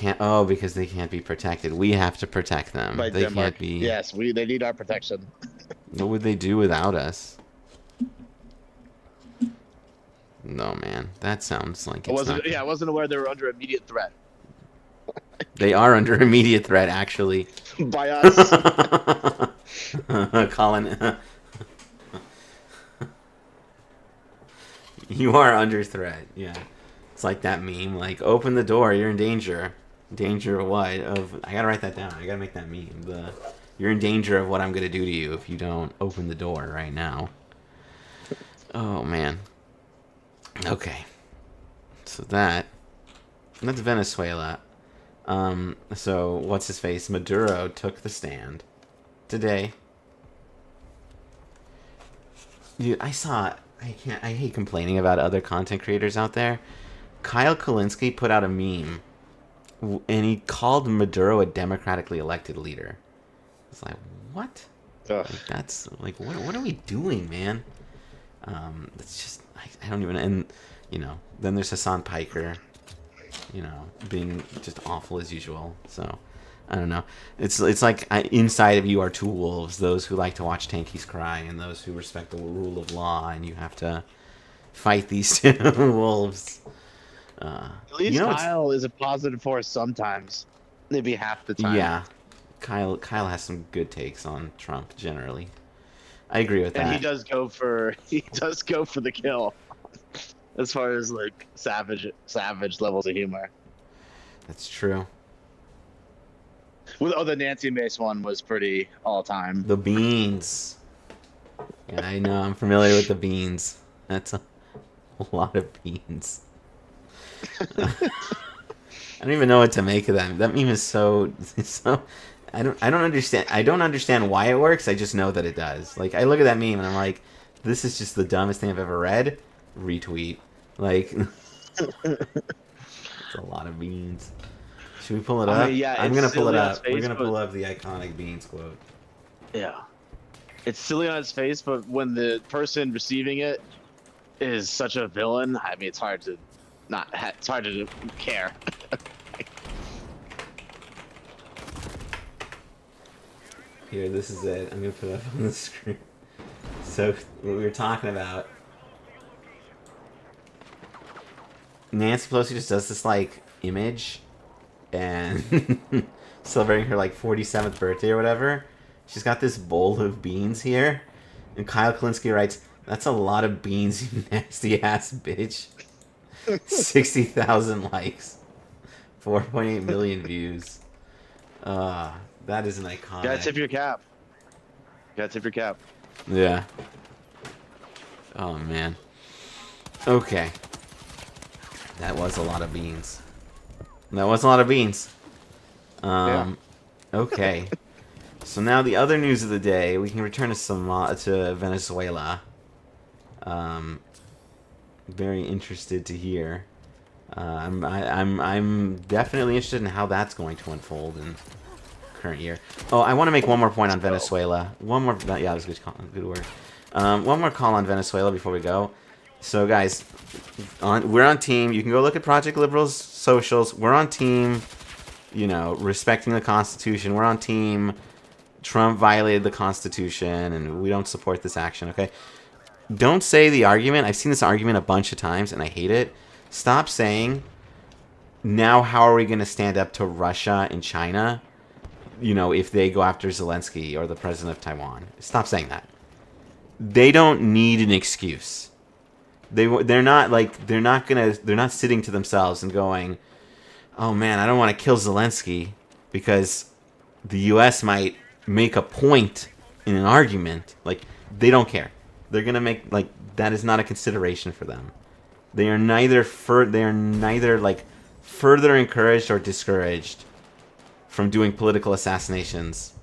can't. Oh, because they can't be protected. We have to protect them. by They Denmark. can't be. Yes, they need our protection. What would they do without us? No, man. That sounds like I it's wasn't. not. Yeah, I wasn't aware they were under immediate threat They are under immediate threat, actually. by us. Colin, you are under threat. Yeah, it's like that meme. Like, open the door. You're in danger. Danger of what? Of I gotta write that down. I gotta make that meme. You're in danger of what I'm gonna do to you if you don't open the door right now. Oh man. Okay. So that's Venezuela. So what's his face? Maduro took the stand today. Dude, I hate complaining about other content creators out there. Kyle Kalinske put out a meme, and he called Maduro a democratically elected leader. It's like, what? Ugh. Like, that's like, what are we doing, man? It's just, I don't even, and, then there's Hassan Piker, being just awful as usual. So, I don't know. It's like inside of you are two wolves, those who like to watch tankies cry and those who respect the rule of law, and you have to fight these two wolves. At least Kyle is a positive force sometimes. Maybe half the time. Yeah. Kyle has some good takes on Trump generally. I agree with that. And he does go for the kill. As far as like savage levels of humor. That's true. The Nancy Mace one was pretty all time. The beans. Yeah, I know. I'm familiar with the beans. That's a lot of beans. I don't even know what to make of that. That meme is so. I don't understand. I don't understand why it works. I just know that it does. Like, I look at that meme and I'm like, this is just the dumbest thing I've ever read. Retweet. Like, it's a lot of beans. Should we pull it up? Yeah, I'm gonna pull it up. Face, We're gonna pull up the iconic beans quote. Yeah, it's silly on its face, but when the person receiving it is such a villain, I mean, it's hard to care. Here, this is it. I'm gonna put it up on the screen. So, what we were talking about. Nancy Pelosi just does this, like, image, and celebrating her, like, 47th birthday or whatever. She's got this bowl of beans here, and Kyle Kalinske writes, "That's a lot of beans, you nasty-ass bitch." 60,000 likes. 4.8 million views. That is an iconic. Gotta tip your cap. Yeah. Oh, man. Okay. That was a lot of beans. Yeah. Okay. So now the other news of the day, we can return to Venezuela. Very interested to hear. I'm definitely interested in how that's going to unfold in current year. Oh, I want to make one more point on Venezuela. One more. Yeah, that was good word. One more call on Venezuela before we go. So, guys, we're on team. You can go look at Project Liberal's socials. We're on team, respecting the Constitution. We're on team Trump violated the Constitution, and we don't support this action, okay? Don't say the argument. I've seen this argument a bunch of times, and I hate it. Stop saying, now how are we going to stand up to Russia and China, if they go after Zelensky or the president of Taiwan? Stop saying that. They don't need an excuse. They're not sitting to themselves and going, oh man, I don't want to kill Zelensky because the U.S. might make a point in an argument. Like, they don't care. They're gonna make, like, that is not a consideration for them. They are neither further encouraged or discouraged from doing political assassinations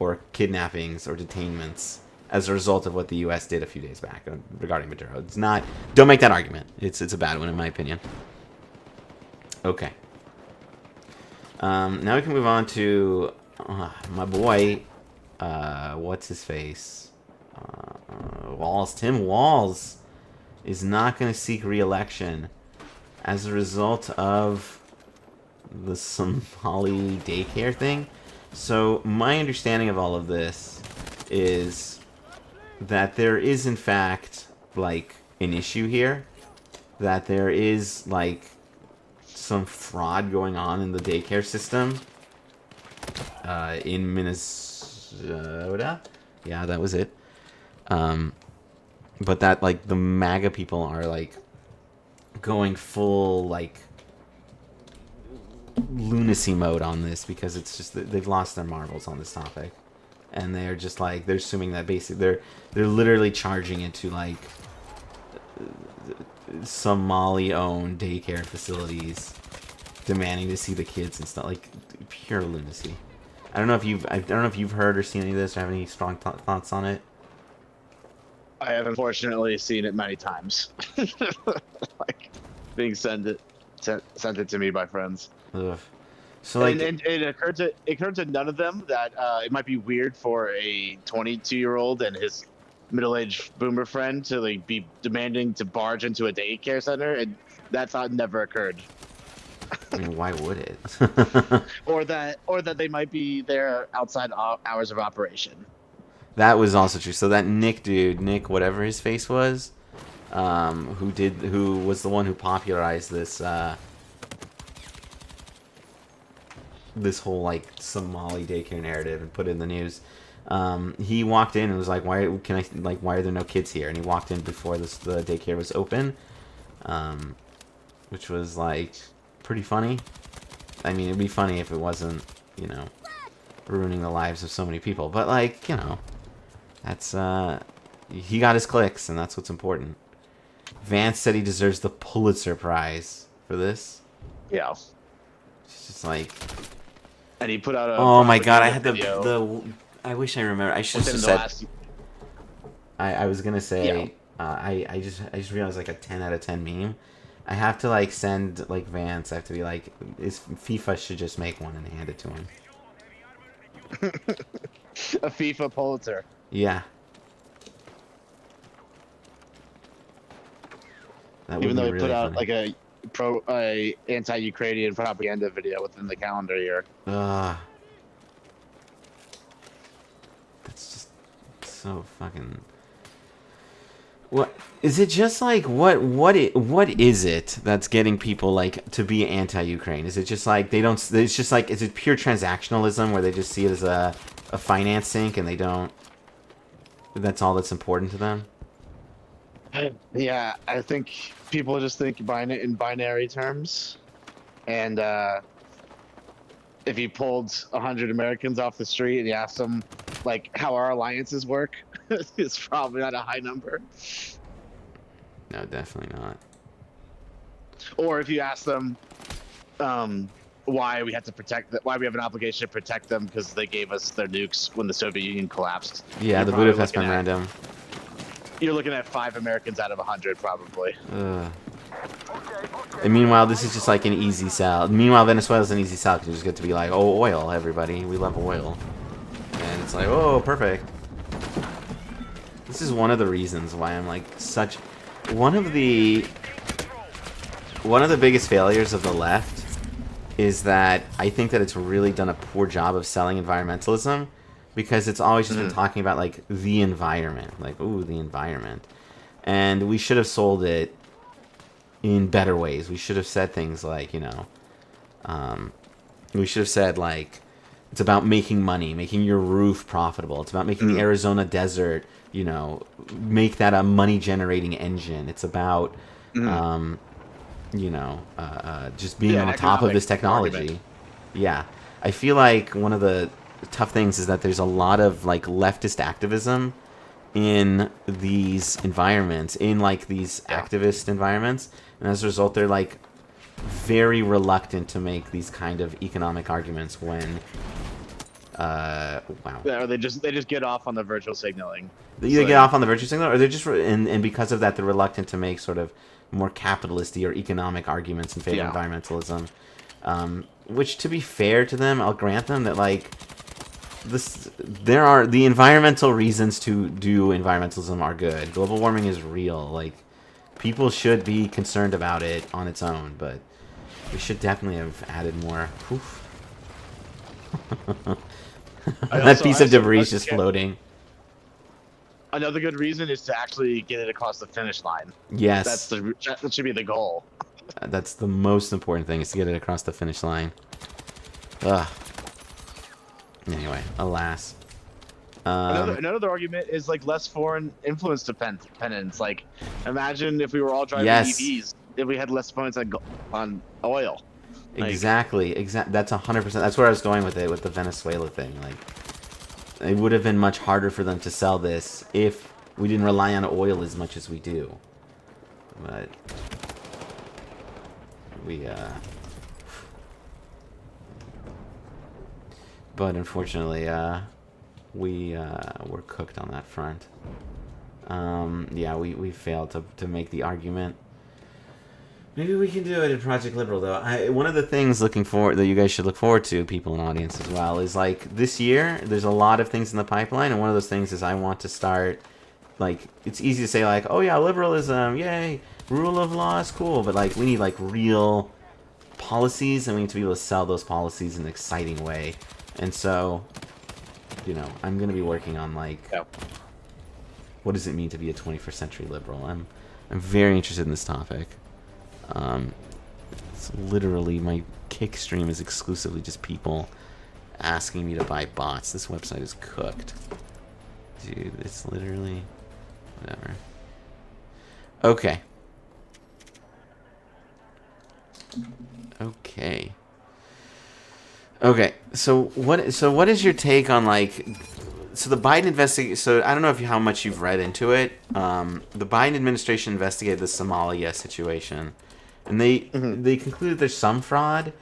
or kidnappings or detainments as a result of what the U.S. did a few days back regarding Maduro. It's not. Don't make that argument. It's a bad one in my opinion. Okay. Now we can move on to my boy. What's his face? Walz. Tim Walz is not going to seek re-election as a result of the Somali daycare thing. So my understanding of all of this is that there is in fact like an issue here, that there is like some fraud going on in the daycare system in Minnesota. Yeah, that was it. But that like the MAGA people are like going full like lunacy mode on this because it's just that they've lost their marbles on this topic, and they're just like they're assuming that basically they're literally charging into like Somali-owned daycare facilities, demanding to see the kids and stuff, like pure lunacy. I don't know if you've heard or seen any of this or have any strong thoughts on it. I have unfortunately seen it many times. Like being sent it to me by friends. Ugh. So like, and it occurred to none of them that it might be weird for a 22-year-old and his middle-aged boomer friend to like be demanding to barge into a daycare center, and that thought never occurred. I mean, why would it? or that they might be there outside hours of operation. That was also true. So that Nick dude, Nick whatever his face was, who was the one who popularized this this whole like Somali daycare narrative and put it in the news. He walked in and was like, why are there no kids here? And he walked in before the daycare was open, which was like pretty funny. I mean, it'd be funny if it wasn't, you know, ruining the lives of so many people. But like, you know, that's he got his clicks, and that's what's important. Vance said he deserves the Pulitzer Prize for this. Yeah. It's just like, and he put out a. Oh my god! I had the. I wish I remember. I should have said. I was gonna say. Yeah. I just realized like a 10 out of 10 meme. I have to like send like Vance. I have to be like, FIFA should just make one and hand it to him. A FIFA Pulitzer. Yeah. Even though he put out like a anti-Ukrainian propaganda video within the calendar year. That's just so fucking. What is it? Just like what is it that's getting people like to be anti-Ukraine? Is it just like they don't? It's just like, is it pure transactionalism where they just see it as a finance sink and they don't? That's all that's important to them. Yeah, I think people just think in binary terms, and if you pulled 100 Americans off the street and you asked them like how our alliances work, it's probably not a high number. No, definitely not. Or if you ask them why we have to why we have an obligation to protect them because they gave us their nukes when the Soviet Union collapsed. Yeah, the Budapest Memorandum. You're looking at 5 Americans out of 100, probably. And meanwhile, this is just like an easy sell. Meanwhile, Venezuela's an easy sell because you just get to be like, oh, oil, everybody. We love oil. And it's like, oh, perfect. This is one of the reasons why I'm like such... One of the biggest failures of the left is that I think that it's really done a poor job of selling environmentalism. Because it's always just been talking about, like, the environment. Like, ooh, the environment. And we should have sold it in better ways. We should have said things like, you know... we should have said, like, it's about making money, making your roof profitable. It's about making the Arizona desert, you know, make that a money-generating engine. It's about, you know, just being on top of this technology. Argument. Yeah. I feel like one of the tough things is that there's a lot of like leftist activism in these environments, in like these activist environments, and as a result they're like very reluctant to make these kind of economic arguments when wow. Yeah, or they just get off on the virtual signaling. They either get off on the virtue signal, or they're just and because of that they're reluctant to make sort of more capitalisty or economic arguments in favor of environmentalism. Which, to be fair to them, I'll grant them that like there are the environmental reasons to do environmentalism are good. Global warming is real. Like, people should be concerned about it on its own, but We should definitely have added more. Oof. That piece of debris is just floating. Another good reason is to actually get it across the finish line. Yes. That should be the goal. That's the most important thing, is to get it across the finish line. Ugh. Anyway, alas. Another argument is like less foreign influence dependence. Like, imagine if we were all driving Yes. EVs, if we had less dependence on oil. Like, Exactly. That's 100%. That's where I was going with it, with the Venezuela thing. Like, it would have been much harder for them to sell this if we didn't rely on oil as much as we do. But but unfortunately, we were cooked on that front. Yeah, we failed to make the argument. Maybe we can do it in Project Liberal, though. One of the things that you guys should look forward to, people in the audience as well, is like this year, there's a lot of things in the pipeline, and one of those things is I want to start, like, it's easy to say, like, oh yeah, liberalism, yay, rule of law is cool, but like, we need like real policies, and we need to be able to sell those policies in an exciting way. And so, you know, I'm going to be working on like, what does it mean to be a 21st century liberal? I'm very interested in this topic. It's literally, my kick stream is exclusively just people asking me to buy bots. This website is cooked. Dude, it's literally whatever. Okay. Okay, so what is your take on, like, so the Biden investigation, so I don't know how much you've read into it. The Biden administration investigated the Somalia situation, and they concluded there's some fraud.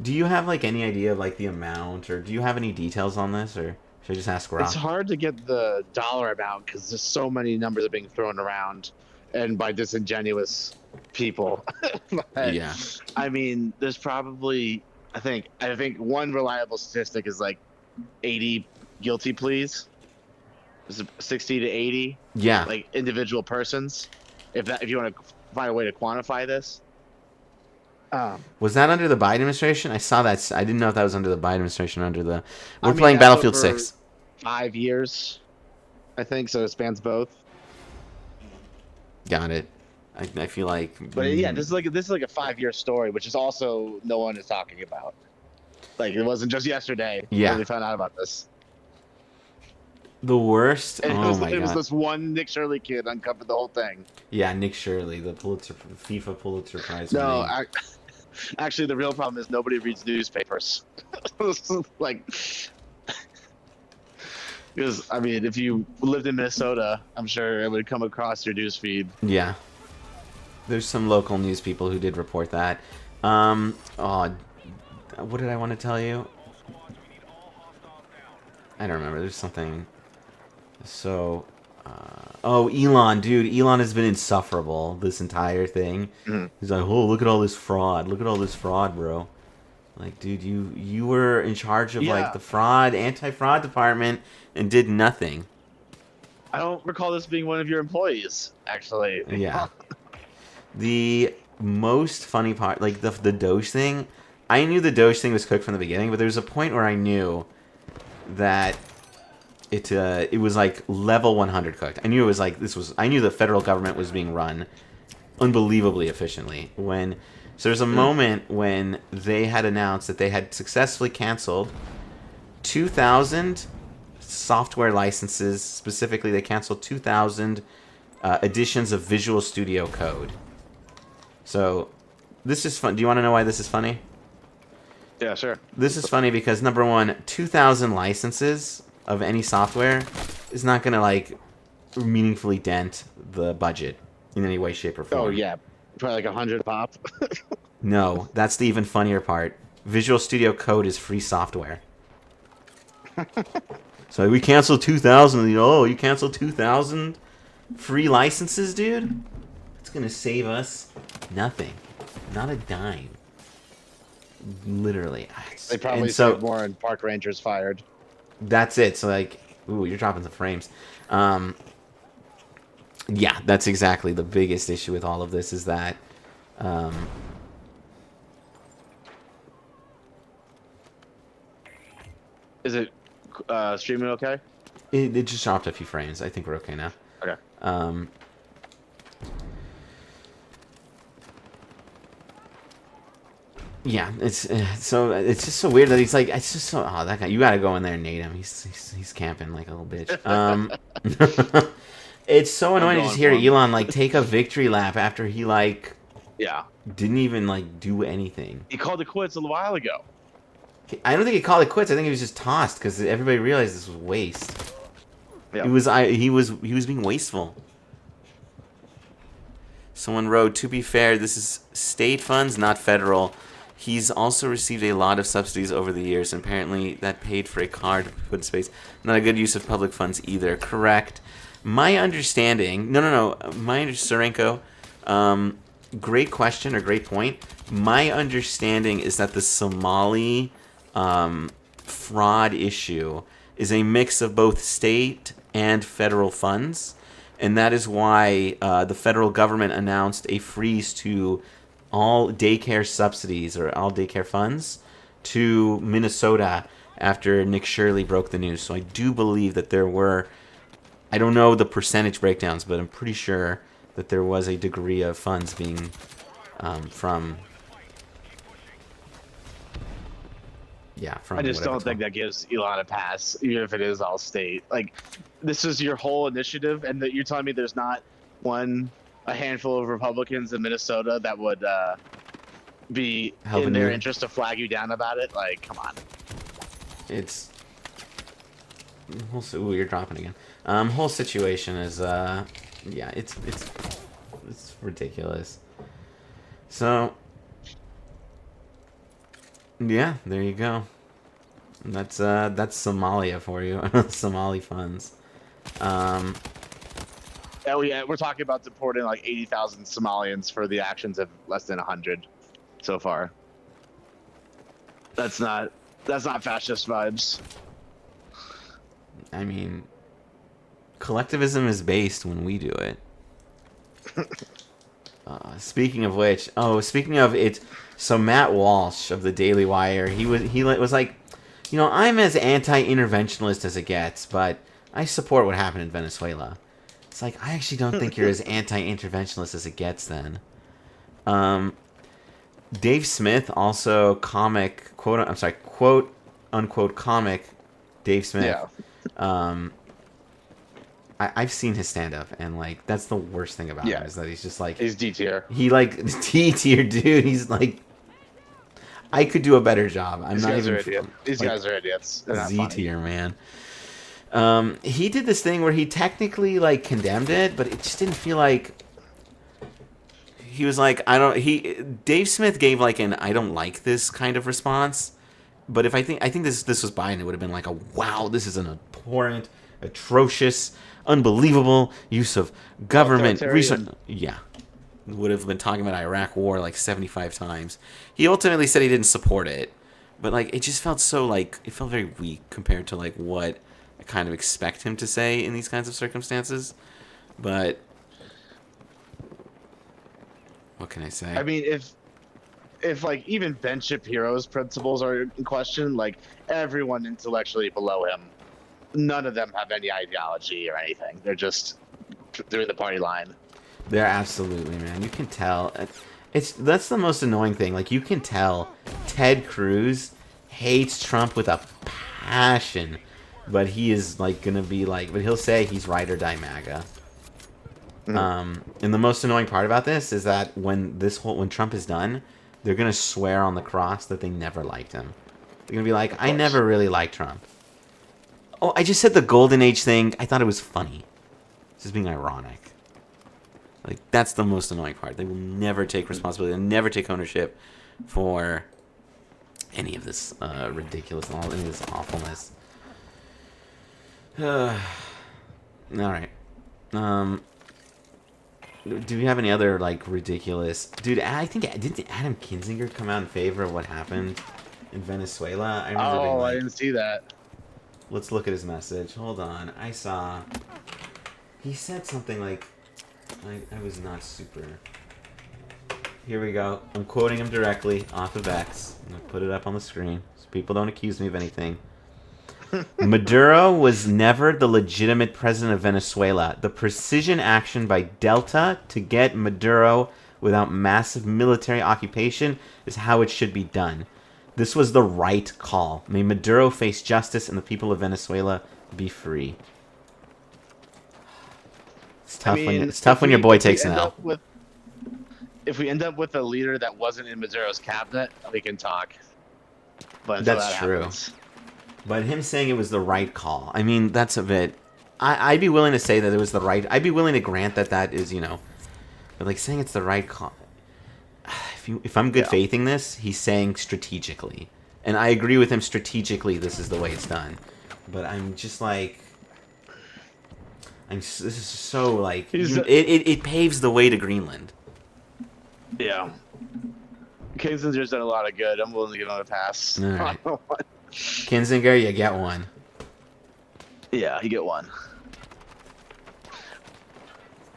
Do you have like any idea of like the amount, or do you have any details on this, or should I just ask Rob? It's hard to get the dollar amount because there's so many numbers are being thrown around, and by disingenuous people. But, Yeah. I mean, there's probably I think one reliable statistic is like 80 guilty pleas. 60 to 80. Yeah. Like individual persons. If you want to find a way to quantify this. Was that under the Biden administration? I saw that. I didn't know if that was under the Biden administration or under the. We're playing Battlefield 6. 5 years, I think, so it spans both. Got it. I feel like. But yeah, this is like a 5-year story, which is also no one is talking about. Like, it wasn't just yesterday. Yeah. When we found out about this. The worst. And God. It was this one Nick Shirley kid uncovered the whole thing. Yeah, Nick Shirley, the FIFA Pulitzer Prize. No, actually, the real problem is nobody reads newspapers. Like, because I mean, if you lived in Minnesota, I'm sure it would come across your news feed. Yeah, there's some local news people who did report that. What did I want to tell you? I don't remember. There's something. So, Elon, dude. Elon has been insufferable this entire thing. Mm-hmm. He's like, oh, look at all this fraud. Look at all this fraud, bro. Like, dude, you were in charge of, like, the anti-fraud department and did nothing. I don't recall this being one of your employees, actually. Yeah. The most funny part, like, the Doge thing, I knew the Doge thing was cooked from the beginning, but there was a point where I knew that it was like level 100 cooked. I knew it was like I knew the federal government was being run unbelievably efficiently. So there's a moment when they had announced that they had successfully canceled 2,000 software licenses. Specifically, they canceled 2,000 editions of Visual Studio Code. So this is fun. Do you want to know why this is funny? Yeah, sure. This is funny because, number one, 2,000 licenses of any software is not going to, like, meaningfully dent the budget in any way, shape, or form. Oh, yeah. Probably like 100 pop. No, that's the even funnier part. Visual Studio Code is free software. So we canceled 2,000. Oh, you canceled 2,000 free licenses, dude? It's going to save us nothing. Not a dime. Literally. They probably saved more and park rangers fired. That's it. So, like, ooh, you're dropping some frames. Yeah, that's exactly the biggest issue with all of this is that Is it streaming okay? It just dropped a few frames. I think we're okay now. Okay. Yeah, it's it's just so weird that he's like, it's just so, oh, that guy, you gotta go in there and nade him. He's camping like a little bitch. It's so I'm annoying to going just hear for him. Elon like take a victory lap after he like Yeah. didn't even like do anything. He called it quits a little while ago. I don't think he called it quits. I think he was just tossed because everybody realized this was waste. Yeah. He was being wasteful. Someone wrote, to be fair, this is state funds, not federal. He's also received a lot of subsidies over the years, and apparently that paid for a car to put in space. Not a good use of public funds either. Correct. My understanding... No. Sarenko, great question or great point. My understanding is that the Somali fraud issue is a mix of both state and federal funds. And that is why the federal government announced a freeze to all daycare subsidies or all daycare funds to Minnesota after Nick Shirley broke the news. So I do believe that there were, I don't know the percentage breakdowns, but I'm pretty sure that there was a degree of funds being from... Yeah, from I just whatever don't think that gives Elon a pass, even if it is all state. Like, this is your whole initiative, and that you're telling me there's not a handful of Republicans in Minnesota that would be Helping in their you. interest to flag you down about it. Like, come on. It's... Ooh, you're dropping again. Whole situation is, yeah, it's ridiculous. So... Yeah, there you go. That's Somalia for you. Somali funds. Yeah, we're talking about deporting like 80,000 Somalians for the actions of less than 100 so far. That's not fascist vibes. I mean, collectivism is based when we do it. Speaking of which, speaking of it, so Matt Walsh of the Daily Wire, he was like, you know, I'm as anti-interventionist as it gets, but I support what happened in Venezuela. It's like, I actually don't think you're as anti-interventionist as it gets then. Dave Smith, also quote unquote comic Dave Smith. Yeah. I've seen his stand-up, and like that's the worst thing about him is that he's just like He's D tier. He like D tier dude. He's like, I could do a better job. I'm not even. These guys are idiots. Z tier, man. He did this thing where he technically like condemned it, but it just didn't feel like. He was like, Dave Smith gave like an I don't like this kind of response, but if I think this was Biden, it would have been like a wow, this is an abhorrent, atrocious, unbelievable use of government resource. Yeah, would have been talking about Iraq war like 75 times. He ultimately said he didn't support it, but like it just felt so like it felt very weak compared to like what I kind of expect him to say in these kinds of circumstances. But what can I say? I mean, if like even Ben Shapiro's principles are in question, like everyone intellectually below him, none of them have any ideology or anything. They're just doing the party line. They're absolutely, man. You can tell. That's the most annoying thing. Like you can tell Ted Cruz hates Trump with a passion, but he is like gonna be like, but he'll say he's ride or die MAGA. And the most annoying part about this is that when Trump is done, they're gonna swear on the cross that they never liked him. They're gonna be like, I never really liked Trump. Oh, I just said the golden age thing. I thought it was funny. Just being ironic. Like that's the most annoying part. They will never take responsibility. They'll never take ownership for any of this ridiculous, any of this awfulness. All right. Do we have any other like ridiculous? Dude, I think didn't Adam Kinzinger come out in favor of what happened in Venezuela? I remember being like, I didn't see that. Let's look at his message. Hold on. I saw. He said something like, I was not super. Here we go. I'm quoting him directly off of X. I'm going to put it up on the screen so people don't accuse me of anything. Maduro was never the legitimate president of Venezuela. The precision action by Delta to get Maduro without massive military occupation is how it should be done. This was the right call. May Maduro face justice and the people of Venezuela be free. It's tough when your boy takes an L. If we end up with a leader that wasn't in Maduro's cabinet, we can talk. But until That's that true. happens, But him saying it was the right call, I mean, that's a bit. I'd be willing to say that it was the right. I'd be willing to grant that is, but like saying it's the right call. If I'm good faithing this, he's saying strategically, and I agree with him strategically. This is the way it's done, but I'm just like, this is so like it paves the way to Greenland. Yeah. Kinzinger's done a lot of good. I'm willing to give him a pass. All right. Kinzinger, you get one. Yeah, you get one.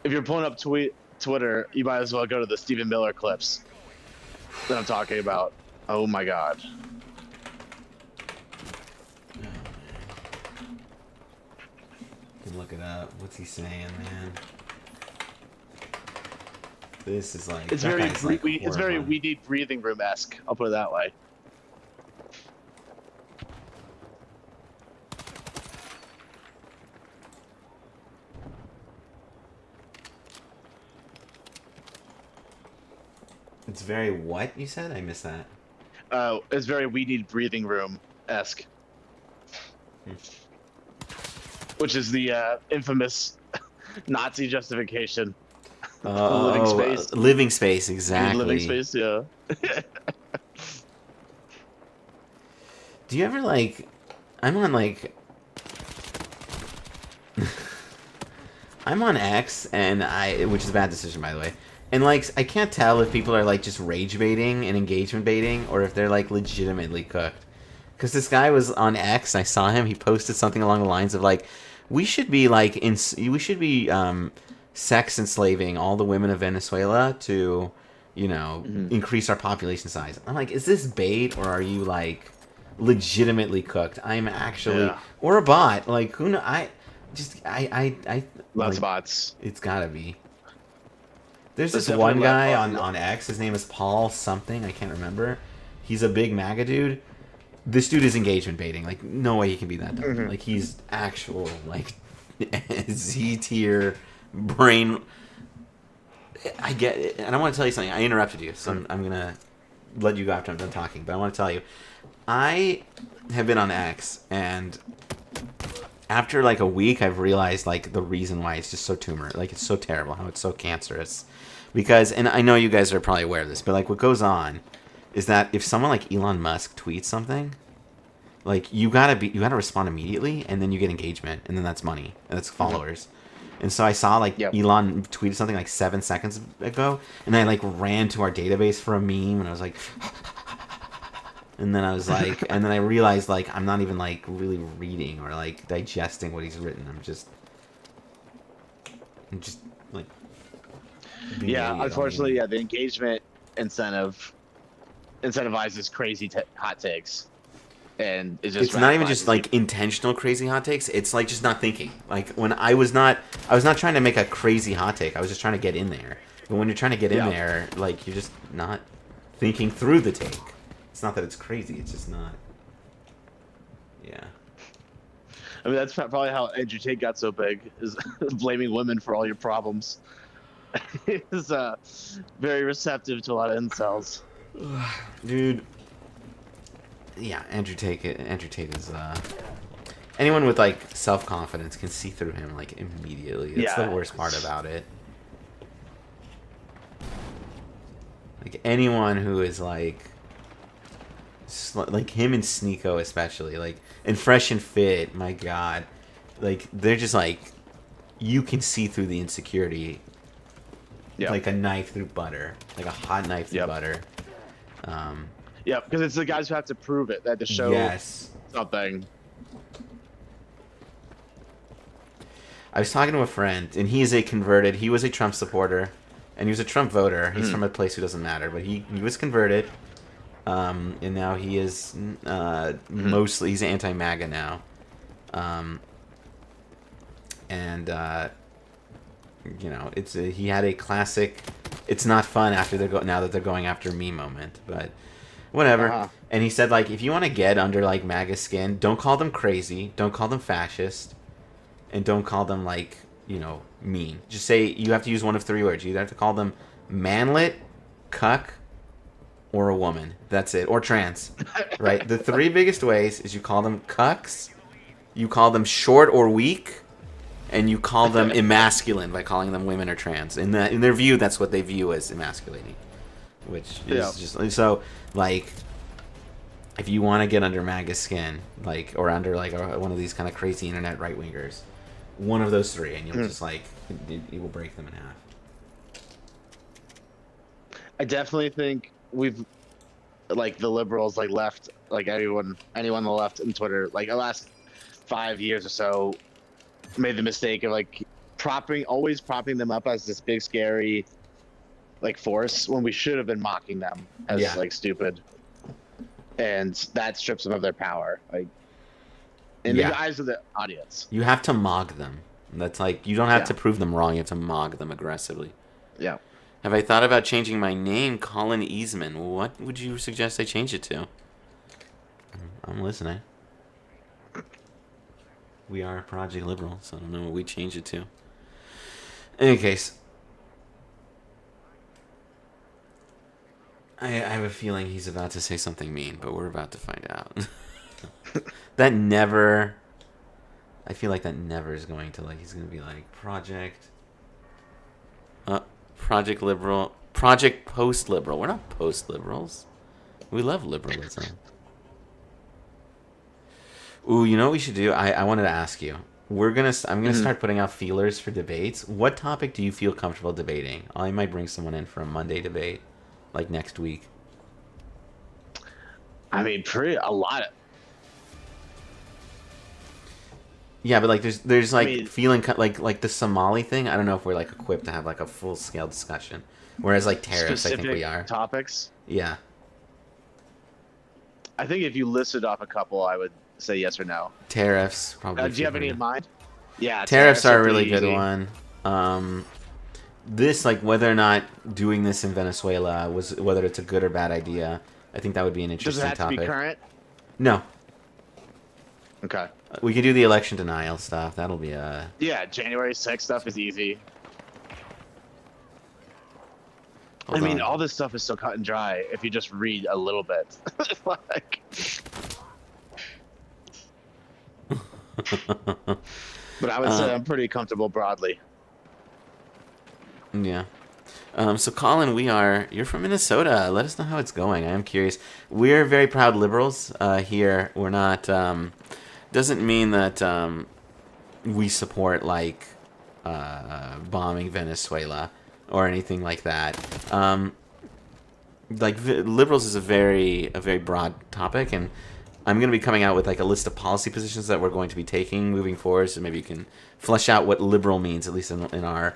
If you're pulling up Twitter, you might as well go to the Stephen Miller clips that I'm talking about. Oh my god. Can look it up. What's he saying, man? This is like it's very we need breathing room-esque. I'll put it that way. It's very what you said? I missed that. It's very we need breathing room-esque. Which is the infamous Nazi justification. Living space. Living space, exactly. Living space, yeah. Do you ever like? I'm on I'm on X, and which is a bad decision by the way. And like, I can't tell if people are like just rage baiting and engagement baiting, or if they're like legitimately cooked. Because this guy was on X, and I saw him. He posted something along the lines of like, we should be sex enslaving all the women of Venezuela to, increase our population size. I'm like, is this bait or are you like legitimately cooked? I'm actually or a bot. Like who know? Lots of bots. It's gotta be. There's this one guy on X. His name is Paul something. I can't remember. He's a big MAGA dude. This dude is engagement baiting. Like no way he can be that dumb. Mm-hmm. Like he's actual like Z tier. Brain. I get it, and I want to tell you something. I interrupted you, so I'm gonna let you go after I'm done talking. But I want to tell you, I have been on X, and after like a week, I've realized like the reason why it's just so tumor, like it's so terrible, how it's so cancerous. Because, and I know you guys are probably aware of this, but like what goes on is that if someone like Elon Musk tweets something, like you gotta respond immediately, and then you get engagement, and then that's money, and that's followers. Mm-hmm. And so I saw like Elon tweeted something like 7 seconds ago, and I like ran to our database for a meme, and I was like, and then I was like, and then I realized like I'm not even like really reading or like digesting what he's written. I'm just like, unfortunately, the engagement incentivizes crazy hot takes. And it's not even just like intentional crazy hot takes. It's like just not thinking. Like when I was not trying to make a crazy hot take. I was just trying to get in there. But when you're trying to get in there, like you're just not thinking through the take. It's not that it's crazy. It's just not. Yeah. I mean, that's probably how Andrew Tate got so big, is blaming women for all your problems. He's very receptive to a lot of incels. Dude. Yeah, Andrew Tate is anyone with like self-confidence can see through him like immediately. That's the worst part about it. Like anyone who is like him and Sneeko especially, like and Fresh and Fit, my god. Like they're just like you can see through the insecurity. Like a knife through butter. Like a hot knife through butter. Yeah, because it's the guys who have to prove it. They have to show something. I was talking to a friend, and he was a Trump supporter, and he was a Trump voter. He's from a place who doesn't matter, but he was converted, and now he is mostly, he's anti-MAGA now. Um, and he had a classic. It's not fun after now that they're going after me moment, but whatever. Uh-huh. And he said like if you want to get under like MAGA skin, don't call them crazy, don't call them fascist, and don't call them like mean. Just say you have to use one of three words. You either have to call them manlet, cuck, or a woman. That's it. Or trans. Right? The three biggest ways is you call them cucks, you call them short or weak, and you call them emasculine by calling them women or trans. In their view, that's what they view as emasculating. Which is just so like if you want to get under MAGA skin, like or under like one of these kind of crazy internet right wingers, one of those three, and you'll just like it will break them in half. I definitely think we've like the liberals, like left, like anyone on the left in Twitter, like the last 5 years or so, made the mistake of like always propping them up as this big scary like force when we should have been mocking them as like stupid, and that strips them of their power, like in the eyes of the audience. You have to mog them. That's like you don't have to prove them wrong. You have to mog them aggressively. Yeah. Have I thought about changing my name, Colin Eastman? What would you suggest I change it to? I'm listening. We are Project Liberal, so I don't know what we change it to. In any case, I have a feeling he's about to say something mean, but we're about to find out. I feel like that never is going to, like, he's going to be like, Project Liberal, Project Post-Liberal. We're not post-liberals. We love liberalism. Ooh, you know what we should do? I wanted to ask you. I'm gonna start putting out feelers for debates. What topic do you feel comfortable debating? I might bring someone in for a Monday debate, like next week. I mean, a lot of. Yeah, but like there's like feeling like the Somali thing. I don't know if we're like equipped to have like a full scale discussion. Whereas like tariffs, I think we are. Topics. Yeah. I think if you listed off a couple, I would say yes or no. Tariffs, probably. Do you have any in mind? Yeah, tariffs are a really good one. This like whether or not doing this in Venezuela whether it's a good or bad idea. I think that would be an interesting topic. Does it have to be current? No. Okay. We could do the election denial stuff. That'll be a... Yeah, January 6th stuff is easy. Hold I mean, on. all this stuff is so cut and dry if you just read a little bit. Like... But I would say I'm pretty comfortable broadly. Yeah. So Colin, you're from Minnesota. Let us know how it's going. I am curious. We're very proud liberals here. We're not, doesn't mean that we support like bombing Venezuela or anything like that. Liberals is a very broad topic, and I'm going to be coming out with like a list of policy positions that we're going to be taking moving forward. So maybe you can flesh out what liberal means, at least in our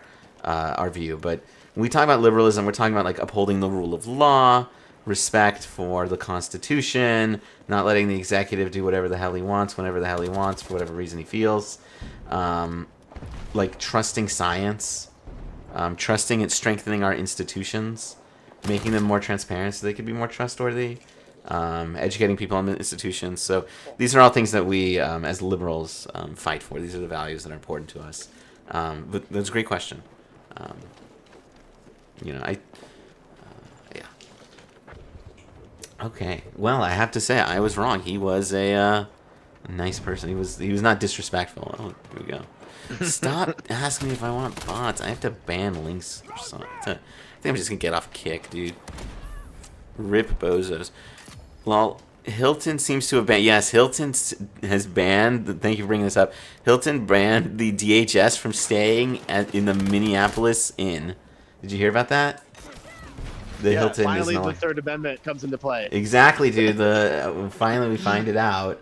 view. But when we talk about liberalism, we're talking about like upholding the rule of law, respect for the Constitution, not letting the executive do whatever the hell he wants, whenever the hell he wants, for whatever reason he feels. Like trusting science, trusting and strengthening our institutions, making them more transparent so they can be more trustworthy, educating people on the institutions. So these are all things that we, as liberals, fight for. These are the values that are important to us. But that's a great question. Yeah. Okay. Well, I have to say I was wrong. He was a nice person. He was not disrespectful. Oh, here we go. Stop asking me if I want bots. I have to ban links or something. I think I'm just gonna get off Kick, dude. Rip bozos. Well, Hilton seems to have banned. Yes, Hilton has banned. Thank you for bringing this up. Hilton banned the DHS from staying in the Minneapolis Inn. Did you hear about that? Hilton finally, is the Third Amendment comes into play. Exactly, dude. Finally we find it out.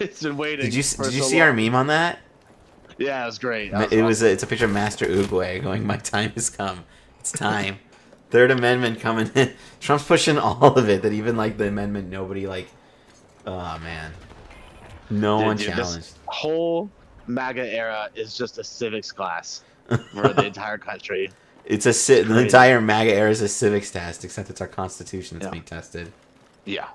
It's been waiting. Did you see our meme on that? Yeah, it was great. It's a picture of Master Oogway going, "My time has come. It's time." Third Amendment coming in. Trump's pushing all of it. That even like the amendment, nobody like. Oh man. No one Dude, this challenged. whole MAGA era is just a civics class for the entire country. It's It's the crazy. entire MAGA era is a civics test, except it's our Constitution that's Yeah. being tested. Yeah.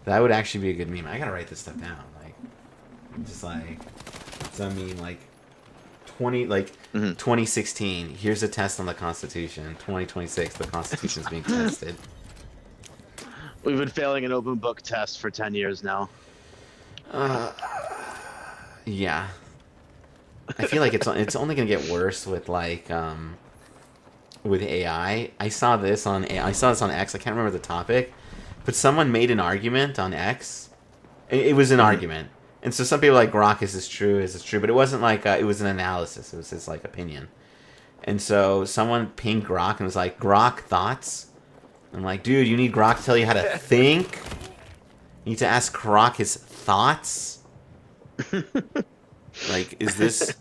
That would actually be a good meme. I gotta write this stuff down. Like, just like, so I mean, like, 2016. Here's a test on the Constitution. 2026, the Constitution's being tested. We've been failing an open book test for 10 years now. Yeah. I feel like it's only gonna get worse with like with AI. I saw this on X. I can't remember the topic, but someone made an argument on X. It was an argument, and so some people are like, Grok, is this true? Is this true? But it wasn't like it was an analysis. It was his like opinion. And so someone pinged Grok and was like, Grok, thoughts? I'm like, dude, you need Grok to tell you how to think. You need to ask Grok his thoughts. Like, is this?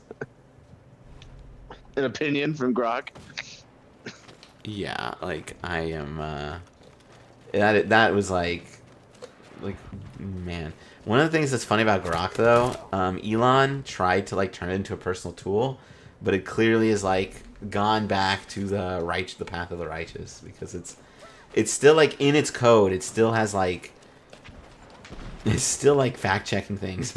An opinion from Grok? Yeah, like I am. That was like, man. One of the things that's funny about Grok though, Elon tried to like turn it into a personal tool, but it clearly is like gone back to the path of the righteous, because it's still like in its code. It still has like, it's still like fact checking things.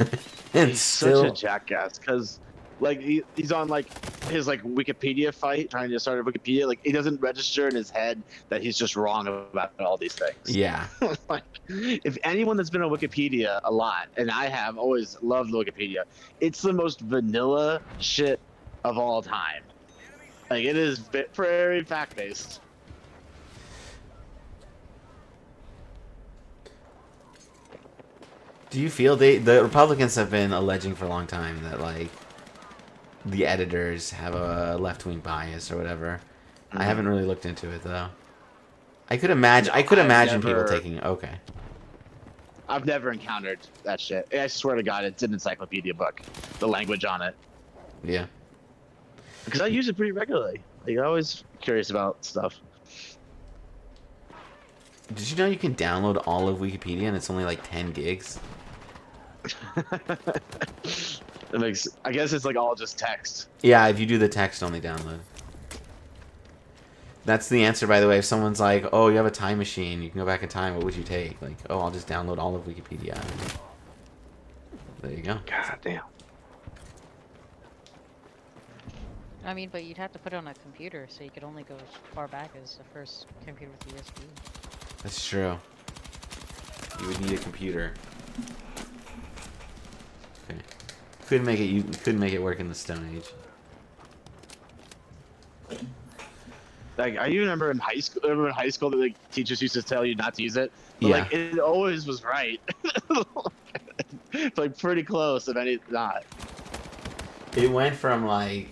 And He's still, such a jackass, because like he's on like his like Wikipedia fight, trying to start a Wikipedia. Like, he doesn't register in his head that he's just wrong about all these things. yeah. Like, if anyone that's been on Wikipedia a lot, and I have always loved Wikipedia, it's the most vanilla shit of all time. Like, it is very fact based. Do you feel the Republicans have been alleging for a long time that like the editors have a left-wing bias or whatever? I haven't really looked into it though. I could imagine. I could imagine people taking. Okay. I've never encountered that shit. I swear to God, it's an encyclopedia book. The language on it. Yeah. Because I use it pretty regularly. Like, I'm always curious about stuff. Did you know you can download all of Wikipedia and it's only like 10 gigs? It makes. I guess it's like all just text. Yeah, if you do the text-only download. That's the answer, by the way. If someone's like, "Oh, you have a time machine, you can go back in time. What would you take?" Like, "Oh, I'll just download all of Wikipedia." There you go. God damn. I mean, but you'd have to put it on a computer, so you could only go as far back as the first computer with USB. That's true. You would need a computer. Okay. Couldn't make it. You couldn't make it work in the Stone Age. Like, I even remember in high school. Remember in high school that like teachers used to tell you not to use it. But, Yeah. like, it always was right. Like, pretty close, if any not. It went from like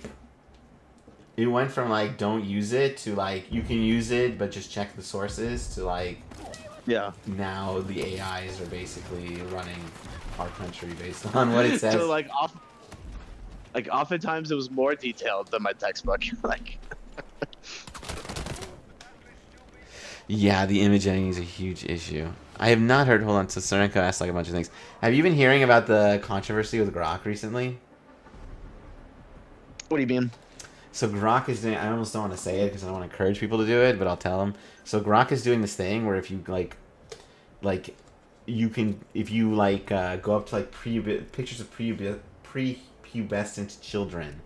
don't use it to like you can use it but just check the sources to like Yeah. now the AIs are basically running our country based on what it says. So like oftentimes it was more detailed than my textbook. Like. Yeah, the image editing is a huge issue. I have not heard. Hold on. So Serenko asked like a bunch of things. Have you been hearing about the controversy with Grok recently? What do you mean? So Grok is doing. I almost don't want to say it because I don't want to encourage people to do it, but I'll tell them. So Grok is doing this thing where if you like, you can if you like go up to like pictures of prepubescent children, and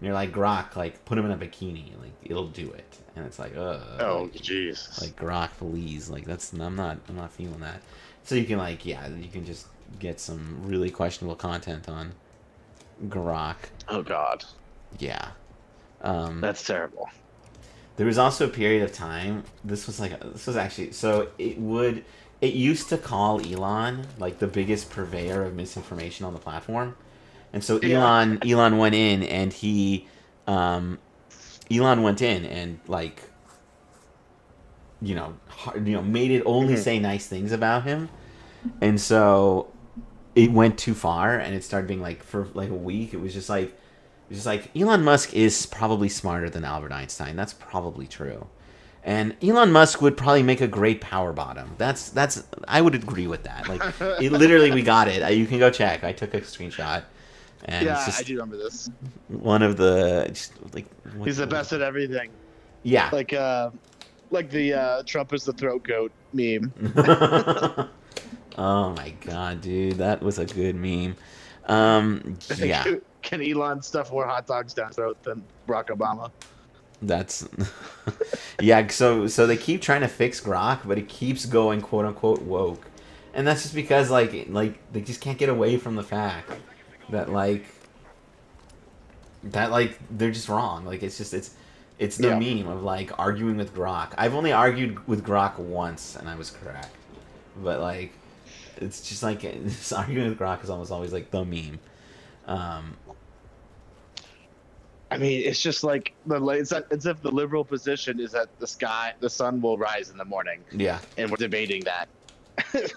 you're like Grok, like put them in a bikini, like it'll do it, and it's like Oh, jeez. like Grok, please, like that's I'm not feeling that. So you can like you can just get some really questionable content on Grok. Oh God. Yeah. That's terrible. There was also a period of time. This was actually so it used to call Elon like the biggest purveyor of misinformation on the platform, and so Yeah. Elon went in and like made it only say nice things about him, and so it went too far and it started being like for like a week it was just like It's just like Elon Musk is probably smarter than Albert Einstein. That's probably true. And Elon Musk would probably make a great power bottom. That's I would agree with that. Like it literally we got it. You can go check. I took a screenshot. And Yeah, it's just I do remember this. one of the just like He's the best at everything. Yeah. Like the Trump is the throat goat meme. Oh my god, dude, that was a good meme. Yeah. Can Elon stuff more hot dogs down his throat than Barack Obama? That's yeah. So they keep trying to fix Grok, but it keeps going quote unquote woke, and that's just because like they just can't get away from the fact that they're just wrong. Like it's the meme of like arguing with Grok. I've only argued with Grok once, and I was correct, but like it's just like this arguing with Grok is almost always like the meme. I mean, it's just like it's as if the liberal position is that the sun will rise in the morning. Yeah, and we're debating that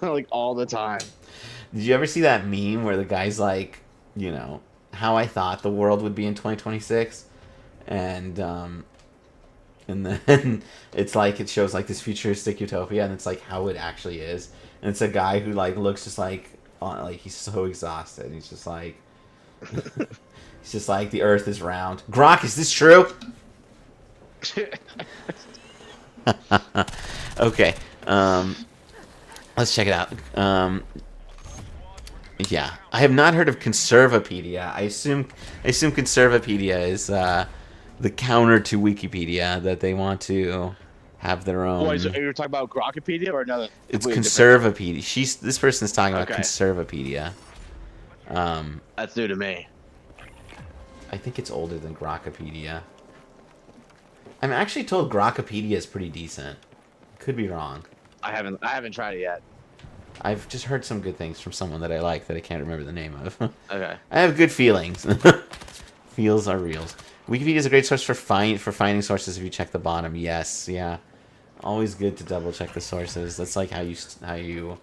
like all the time. Did you ever see that meme where the guy's like, you know, how I thought the world would be in 2026, and then it's like it shows like this futuristic utopia, and it's like how it actually is, and it's a guy who like looks just like he's so exhausted, and he's just like. It's just like the Earth is round. Grok, is this true? Okay. Let's check it out. Yeah, I have not heard of Conservapedia. I assume Conservapedia is the counter to Wikipedia, that they want to have their own. Wait, so you're talking about Grokopedia or another? It's Conservapedia. This person's talking about Conservapedia. That's new to me. I think it's older than Grokopedia. I'm actually told Grokopedia is pretty decent. Could be wrong. I haven't tried it yet. I've just heard some good things from someone that I like that I can't remember the name of. Okay. I have good feelings. Feels are reals. Wikipedia is a great source for finding sources if you check the bottom. Yes, yeah. Always good to double check the sources. That's like how you.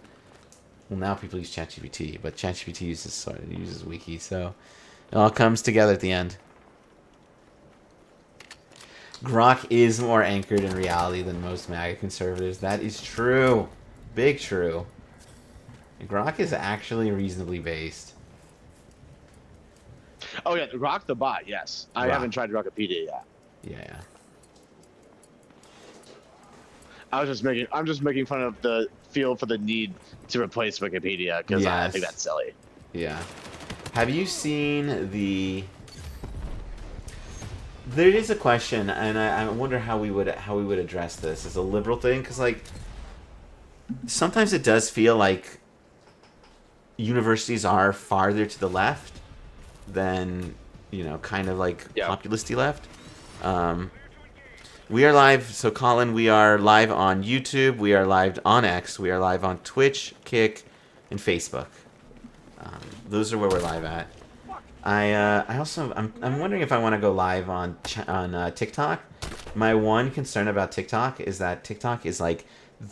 Well, now people use ChatGPT, but ChatGPT uses Wiki, so it all comes together at the end. Grok is more anchored in reality than most MAGA conservatives. That is true. Big true. Grok is actually reasonably based. Oh yeah, Grok the bot, yes. I haven't tried Grokopedia yet. Yeah. I'm just making fun of the feel for the need to replace Wikipedia because I think that's silly. Yeah. Have you seen the? There is a question, and I wonder how we would address this as a liberal thing, because like sometimes it does feel like universities are farther to the left than, you know, kind of like populisty left. We are live, so Colin, we are live on YouTube, we are live on X, we are live on Twitch, Kick, and Facebook. Those are where we're live at. I'm wondering if I want to go live on TikTok. My one concern about TikTok is that TikTok is like,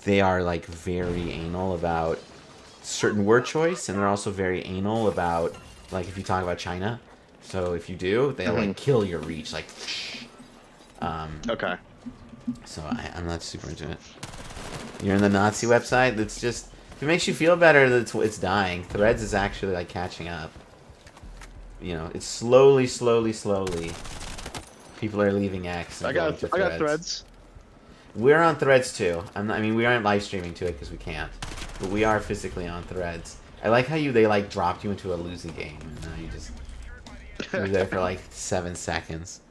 they are like very anal about certain word choice, and they're also very anal about like if you talk about China. So if you do, they'll like kill your reach, like. Okay. So I'm not super into it. You're in the Nazi website. That's just, if it makes you feel better that it's dying. Threads is actually like catching up. You know, it's slowly. People are leaving X. And I got Threads. We're on Threads too. We aren't live streaming to it because we can't, but we are physically on Threads. I like how they like dropped you into a losing game, and now you're there for like 7 seconds.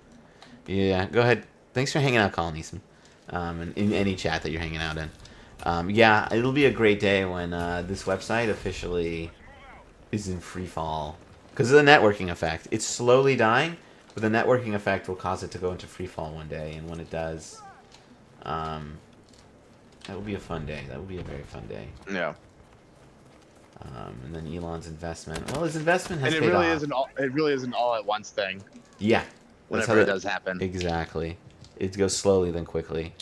Yeah, go ahead. Thanks for hanging out, Colin Eastman. And in any chat that you're hanging out in. Yeah, it'll be a great day when this website officially is in free fall. Because of the networking effect. It's slowly dying, but the networking effect will cause it to go into free fall one day. And when it does, that will be a fun day. That will be a very fun day. Yeah. And then Elon's investment. Well, his investment has paid off. It really isn't all at once thing. Yeah. Whenever it does happen. Exactly. It goes slowly then quickly.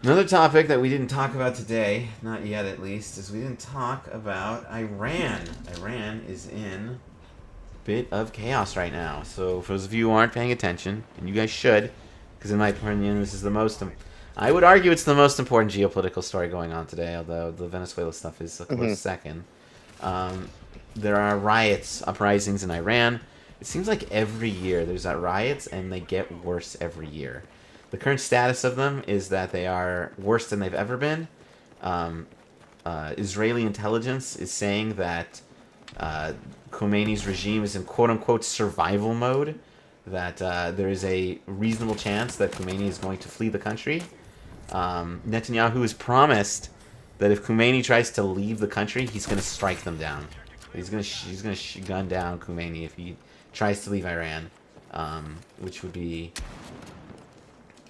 Another topic that we didn't talk about today, not yet at least, is we didn't talk about Iran. Iran is in bit of chaos right now. So for those of you who aren't paying attention, and you guys should, because in my opinion, this is the most. I would argue it's the most important geopolitical story going on today. Although the Venezuela stuff is, of course, second. There are riots, uprisings in Iran. It seems like every year there's riots, and they get worse every year. The current status of them is that they are worse than they've ever been. Israeli intelligence is saying that Khomeini's regime is in quote-unquote survival mode, that there is a reasonable chance that Khomeini is going to flee the country. Netanyahu has promised that if Khomeini tries to leave the country, he's going to strike them down. He's going to gun down Khomeini if he tries to leave Iran, which would be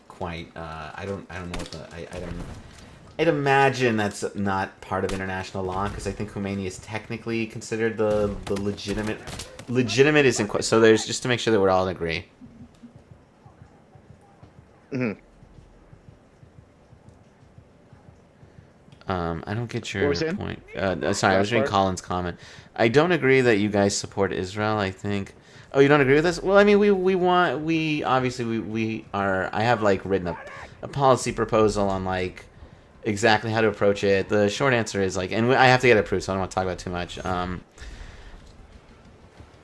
quite. I don't know what I'd imagine that's not part of international law, because I think Khomeini is technically considered the legitimate. Legitimate is in. So there's just to make sure that we're all in agree. Mm-hmm. I don't get your point. Sorry, I was reading part? Colin's comment. I don't agree that you guys support Israel. I think. Oh, you don't agree with us? Well, I mean, we obviously we are. I have like written a policy proposal on like exactly how to approach it. The short answer is like, and I have to get it approved, so I don't want to talk about it too much.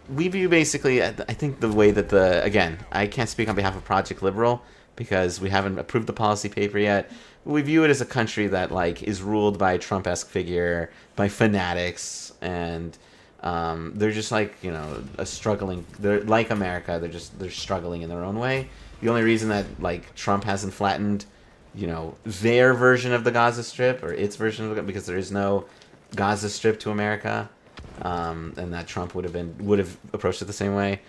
We view basically, I think the way that again, I can't speak on behalf of Project Liberal because we haven't approved the policy paper yet. We view it as a country that like is ruled by a Trump-esque figure, by fanatics, and they're just like, you know, a struggling. They're like America. They're struggling in their own way. The only reason that like Trump hasn't flattened, you know, their version of the Gaza Strip or its version of because there is no Gaza Strip to America, and that Trump would have approached it the same way.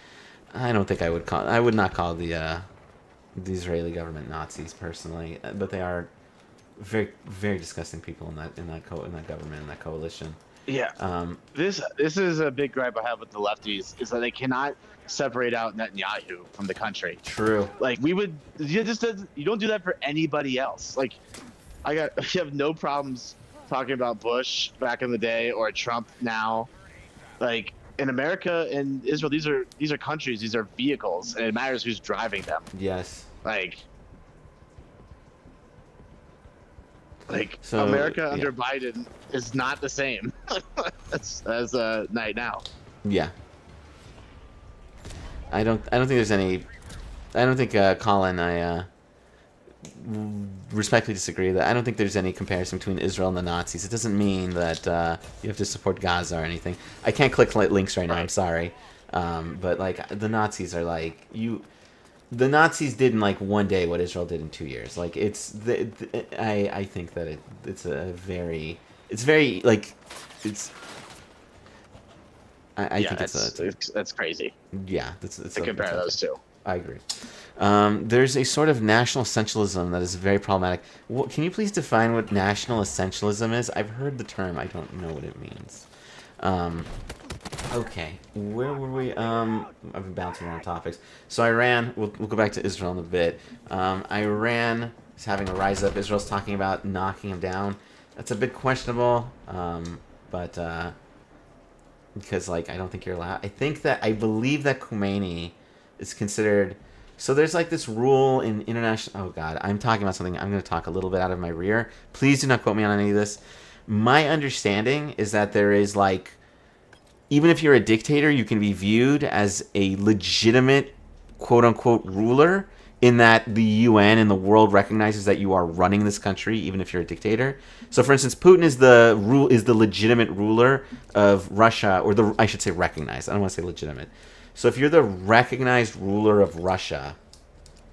I don't think I would not call the Israeli government Nazis personally, but they are very very disgusting people in that government, in that coalition. Yeah. This is a big gripe I have with the lefties, is that they cannot separate out Netanyahu from the country. True. Like you don't do that for anybody else. Like you have no problems talking about Bush back in the day or Trump now. Like in America and Israel, these are countries, these are vehicles, and it matters who's driving them. Yes. Like so, America under Biden is not the same as right now. Yeah. I don't think there's any. I don't think Colin. I respectfully disagree that I don't think there's any comparison between Israel and the Nazis. It doesn't mean that you have to support Gaza or anything. I can't click links right now. I'm sorry, but like the Nazis are like you. The Nazis did in like one day what Israel did in 2 years. Like I think that it's very like it's. I think that's crazy. Yeah, it's to compare those two. I agree. There's a sort of national essentialism that is very problematic. Can you please define what national essentialism is? I've heard the term. I don't know what it means. Okay, where were we? I've been bouncing around topics. So Iran, we'll go back to Israel in a bit. Iran is having a rise up. Israel's talking about knocking him down. That's a bit questionable, but because like I don't think you're allowed. I believe that Khomeini is considered. So there's like this rule in international. Oh God, I'm talking about something. I'm going to talk a little bit out of my rear. Please do not quote me on any of this. My understanding is that there is like, even if you're a dictator, you can be viewed as a legitimate, quote unquote, ruler. In that the UN and the world recognizes that you are running this country, even if you're a dictator. So, for instance, Putin is the legitimate ruler of Russia, or I should say recognized. I don't want to say legitimate. So, if you're the recognized ruler of Russia,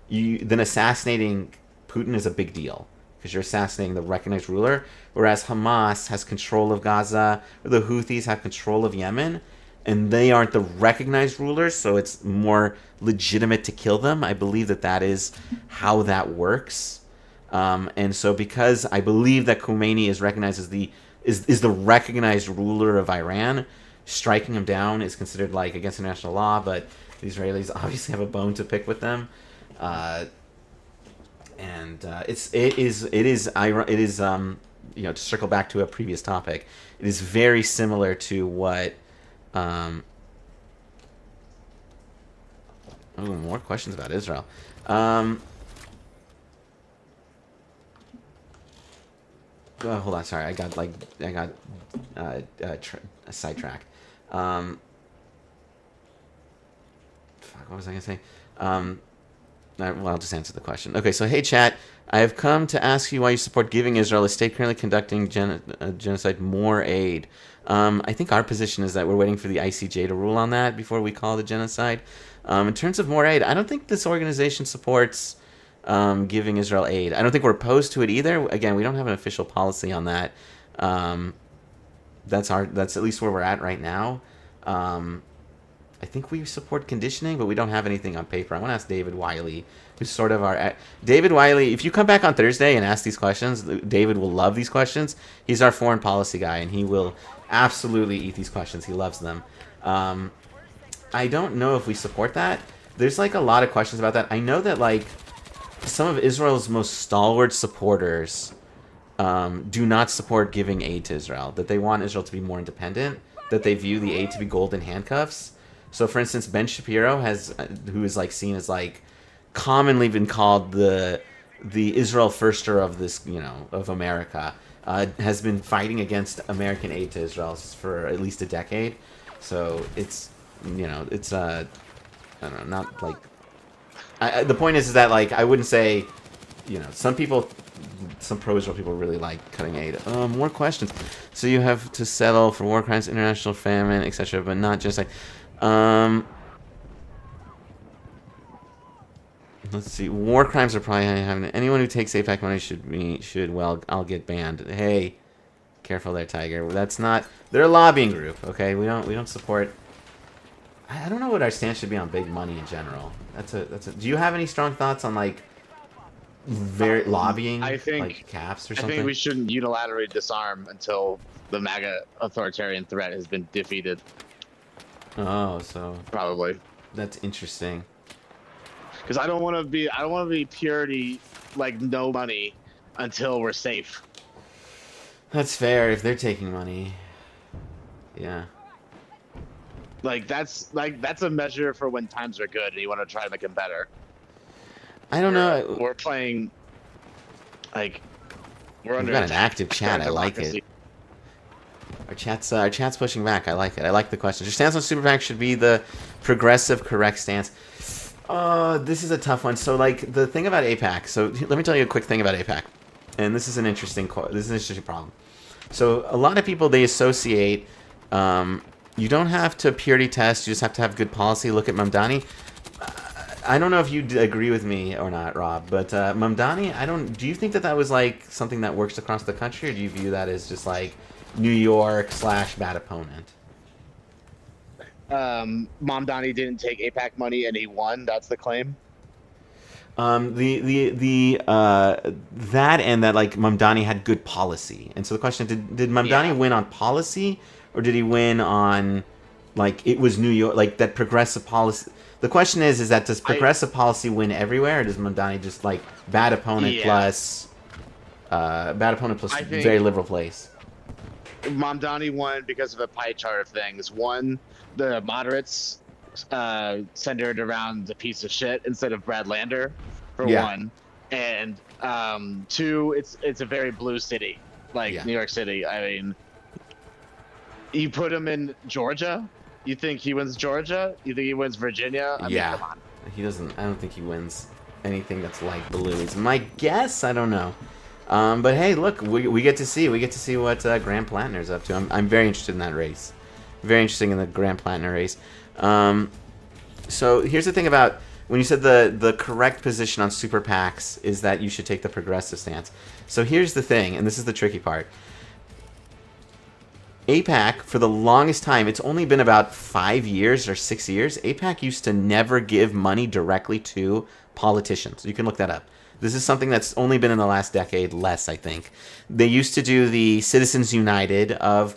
then assassinating Putin is a big deal because you're assassinating the recognized ruler. Whereas Hamas has control of Gaza, or the Houthis have control of Yemen, and they aren't the recognized rulers, so it's more legitimate to kill them. I believe that is how that works. And so because I believe that Khomeini is recognized as is the recognized ruler of Iran, striking him down is considered like against international law, but the Israelis obviously have a bone to pick with them. It is to circle back to a previous topic, it is very similar to what Oh, more questions about Israel. Oh, hold on, sorry. I got sidetracked. Fuck, what was I gonna say? Well, I'll just answer the question. Okay, so hey chat, I have come to ask you why you support giving Israel, a state currently conducting genocide, more aid. I think our position is that we're waiting for the ICJ to rule on that before we call it a genocide. In terms of more aid, I don't think this organization supports giving Israel aid. I don't think we're opposed to it either. Again, we don't have an official policy on that. That's at least where we're at right now. I think we support conditioning, but we don't have anything on paper. I want to ask David Wiley, who's sort of our... David Wiley, if you come back on Thursday and ask these questions, David will love these questions. He's our foreign policy guy, and he will absolutely eat these questions. He loves them. I don't know if we support that. There's, like, a lot of questions about that. I know that, like, some of Israel's most stalwart supporters do not support giving aid to Israel, that they want Israel to be more independent, that they view the aid to be golden handcuffs. So, for instance, Ben Shapiro who is like seen as like commonly been called the Israel firster of this, of America, has been fighting against American aid to Israel for at least a decade. So it's I don't know, not like the point is that like I wouldn't say, some pro-Israel people really like cutting aid. More questions. So you have to settle for war crimes, international famine, etc., but not just like. Let's see. War crimes are probably having anyone who takes AIPAC money well, I'll get banned. Hey, careful there, Tiger. That's not. They're a lobbying group. Okay, we don't support. I don't know what our stance should be on big money in general. That's a. Do you have any strong thoughts on like very lobbying? I think like caps or something. I think we shouldn't unilaterally disarm until the MAGA authoritarian threat has been defeated. Oh, so probably that's interesting. Because I don't want to be purity, like no money, until we're safe. That's fair if they're taking money. Yeah. Like that's a measure for when times are good and you want to try to make them better. I don't know. We're playing like we're under. We've got an active chat. I like it. Our chat's pushing back. I like it. I like the question. Your stance on super PAC should be the progressive, correct stance. This is a tough one. So, like, the thing about AIPAC. So, let me tell you a quick thing about AIPAC. And this is an interesting problem. So, a lot of people, they associate... you don't have to purity test. You just have to have good policy. Look at Mamdani. I don't know if you agree with me or not, Rob. But Mamdani, do you think that was, like, something that works across the country? Or do you view that as just, like... New York / bad opponent? Mamdani didn't take AIPAC money and he won. That's the claim. That and that like Mamdani had good policy, and so the question did Mamdani win on policy or did he win on like it was New York, like that progressive policy? The question is that does progressive policy win everywhere, or does Mamdani just like bad opponent plus very liberal place? Mamdani won because of a pie chart of things. One, the moderates centered around a piece of shit instead of Brad Lander, for one. And two, it's a very blue city, like New York City. I mean, you put him in Georgia, you think he wins Georgia? You think he wins Virginia? I mean, come on. He doesn't. I don't think he wins anything that's like blue. It's my guess. I don't know. But hey, look, we get to see what Graham Plattner's up to. I'm very interested in that race. Very interesting in the Graham Plattner race. So here's the thing about when you said the correct position on super PACs is that you should take the progressive stance. So here's the thing, and this is the tricky part. AIPAC, for the longest time, it's only been about 5 years or 6 years, AIPAC used to never give money directly to politicians. You can look that up. This is something that's only been in the last decade, less, I think. They used to do the Citizens United of,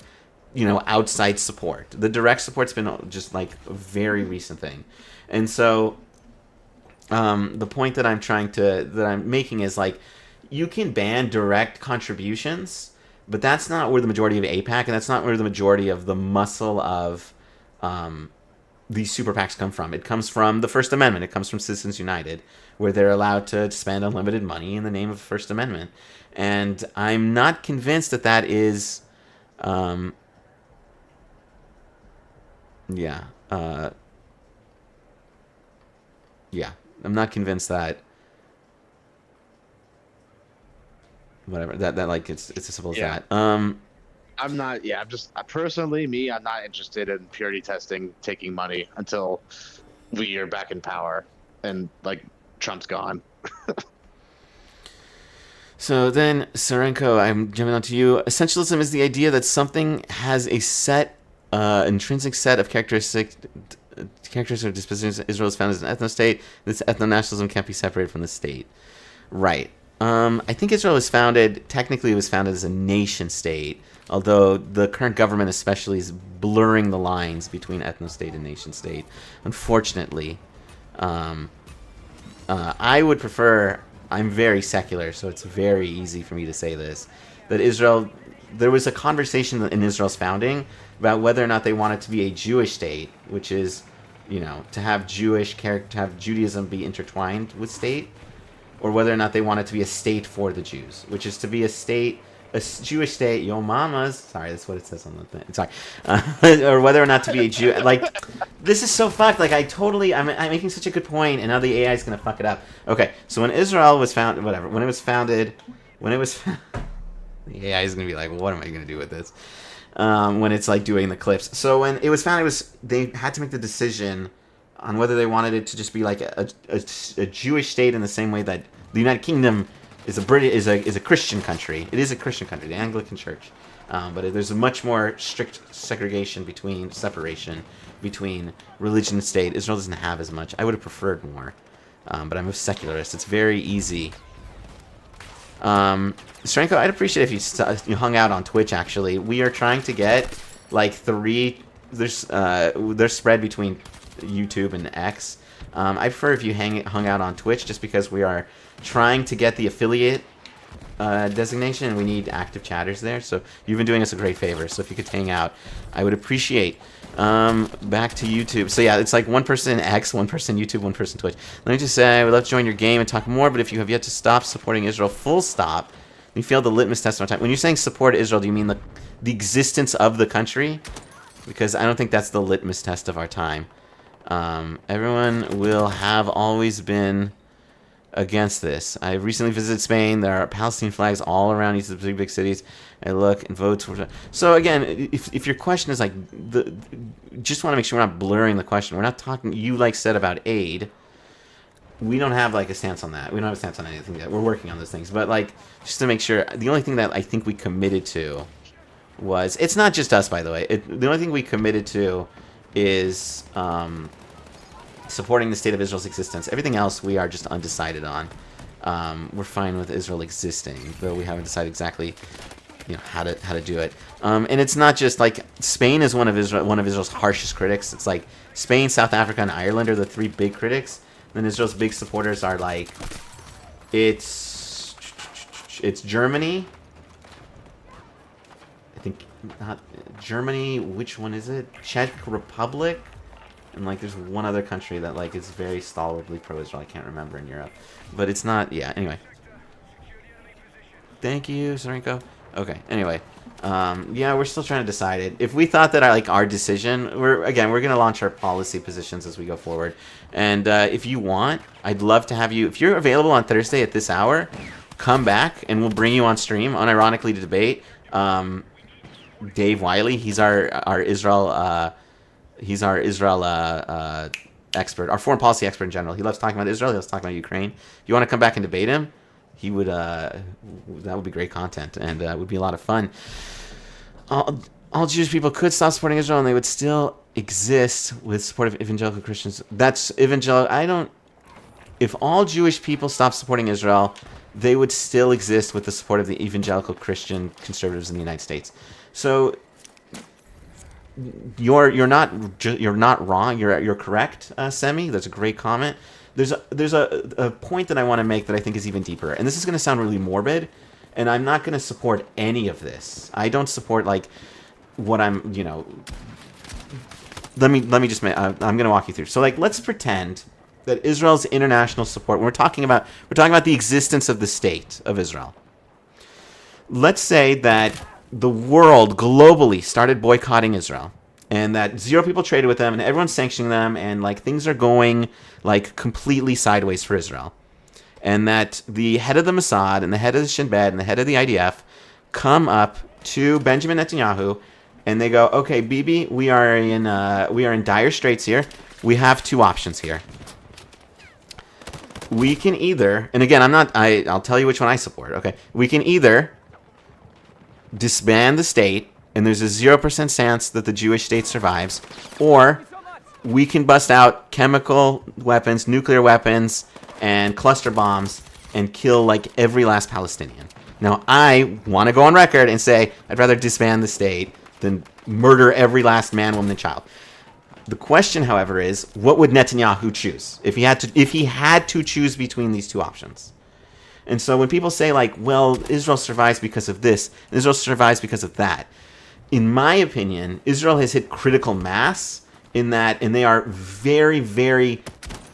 outside support. The direct support's been just like a very recent thing. And so the point that I'm making is like, you can ban direct contributions, but that's not where the majority of AIPAC, and that's not where the majority of the muscle of these super PACs come from. It comes from the First Amendment. It comes from Citizens United, where they're allowed to spend unlimited money in the name of the First Amendment. And I'm not convinced that that is, yeah, yeah. I'm not convinced that whatever that like it's as simple as Yeah. that. I'm not. Yeah, I'm just personally me. I'm not interested in purity testing taking money until we are back in power and like Trump's gone. So then, Sarenko, I'm jumping on to you. Essentialism is the idea that something has a set, intrinsic set of characteristics or dispositions. Israel is founded as an ethno-state. This ethno-nationalism can't be separated from the state. Right. I think Israel was founded, technically it was founded as a nation state, although the current government especially is blurring the lines between ethno-state and nation state. Unfortunately, I would prefer, I'm very secular, so it's very easy for me to say this, that Israel, there was a conversation in Israel's founding about whether or not they wanted to be a Jewish state, which is, you know, to have Jewish character, to have Judaism be intertwined with state, or whether or not they wanted to be a state for the Jews, which is to be a state, a Jewish state, yo mamas, sorry, that's what it says on the thing, sorry, or whether or not to be a Jew, like, this is so fucked, like, I'm making such a good point, and now the AI is going to fuck it up. Okay, so when Israel was founded, whatever, when it was, the AI is going to be like, well, what am I going to do with this? When it's, like, doing the clips. So when it was founded, they had to make the decision on whether they wanted it to just be like a Jewish state in the same way that the United Kingdom is a Christian country. It is a Christian country, the Anglican Church, but there's a much more strict separation between religion and state. Israel doesn't have as much. I would have preferred more, but I'm a secularist. It's very easy. Stranko, I'd appreciate if you hung out on Twitch. Actually, we are trying to get like 3. They're spread between YouTube and X. I prefer if you hung out on Twitch, just because we are trying to get the affiliate designation, and we need active chatters there. So you've been doing us a great favor. So if you could hang out, I would appreciate. Back to YouTube. So yeah, it's like one person X, one person YouTube, one person Twitch. Let me just say, I would love to join your game and talk more, but if you have yet to stop supporting Israel, full stop, you failed the litmus test on time. When you're saying support Israel, do you mean the existence of the country? Because I don't think that's the litmus test of our time. Everyone will have always been against this. I recently visited Spain. There are Palestinian flags all around each of the big cities. I look and vote for. So again, if your question is like, just want to make sure we're not blurring the question. We're not talking. You like said about aid. We don't have like a stance on that. We don't have a stance on anything yet. We're working on those things, but like just to make sure. The only thing that I think we committed to was, it's not just us, by the way. The only thing we committed to is supporting the state of Israel's existence. Everything else we are just undecided on. We're fine with Israel existing, though we haven't decided exactly, you know, how to do it. And it's not just like Spain is one of Israel's harshest critics. It's like Spain, South Africa, and Ireland are the 3 big critics. Then Israel's big supporters are like, it's Germany. I think not Germany. Which one is it? Czech Republic. And like, there's one other country that like is very stalwartly pro-Israel. I can't remember in Europe, but it's not. Yeah. Anyway. Thank you, Sarenko. Okay. Anyway, yeah, we're still trying to decide it. If we thought that our decision, we're gonna launch our policy positions as we go forward. And if you want, I'd love to have you. If you're available on Thursday at this hour, come back and we'll bring you on stream, unironically, to debate. Dave Wiley, he's our Israel. He's our Israel expert, our foreign policy expert in general. He loves talking about Israel. He loves talking about Ukraine. If you want to come back and debate him, he would. That would be great content, and it would be a lot of fun. All Jewish people could stop supporting Israel, and they would still exist with support of evangelical Christians. That's evangelical. If all Jewish people stopped supporting Israel, they would still exist with the support of the evangelical Christian conservatives in the United States. So you're not wrong. You're correct, Semi. That's a great comment. There's a point that I want to make that I think is even deeper, and this is going to sound really morbid, and I'm not going to support any of this. I don't support like what I'm, let me just make, I'm going to walk you through. So like, let's pretend that Israel's international support. When we're talking about the existence of the state of Israel. Let's say that the world globally started boycotting Israel, and that 0 people traded with them, and everyone's sanctioning them, and like things are going like completely sideways for Israel, and that the head of the Mossad and the head of the Shin Bet and the head of the IDF come up to Benjamin Netanyahu, and they go, "Okay, Bibi, we are in dire straits here. We have 2 options here. We can either," and again, I'll tell you which one I support. Okay, we can either disband the state, and there's a 0% chance that the Jewish state survives, or we can bust out chemical weapons, nuclear weapons, and cluster bombs and kill like every last Palestinian. Now, I want to go on record and say I'd rather disband the state than murder every last man, woman, and child. The question, however, is what would Netanyahu choose if he had to choose between these 2 options? And so when people say like, well, Israel survives because of this, Israel survives because of that, in my opinion, Israel has hit critical mass in that, and they are very, very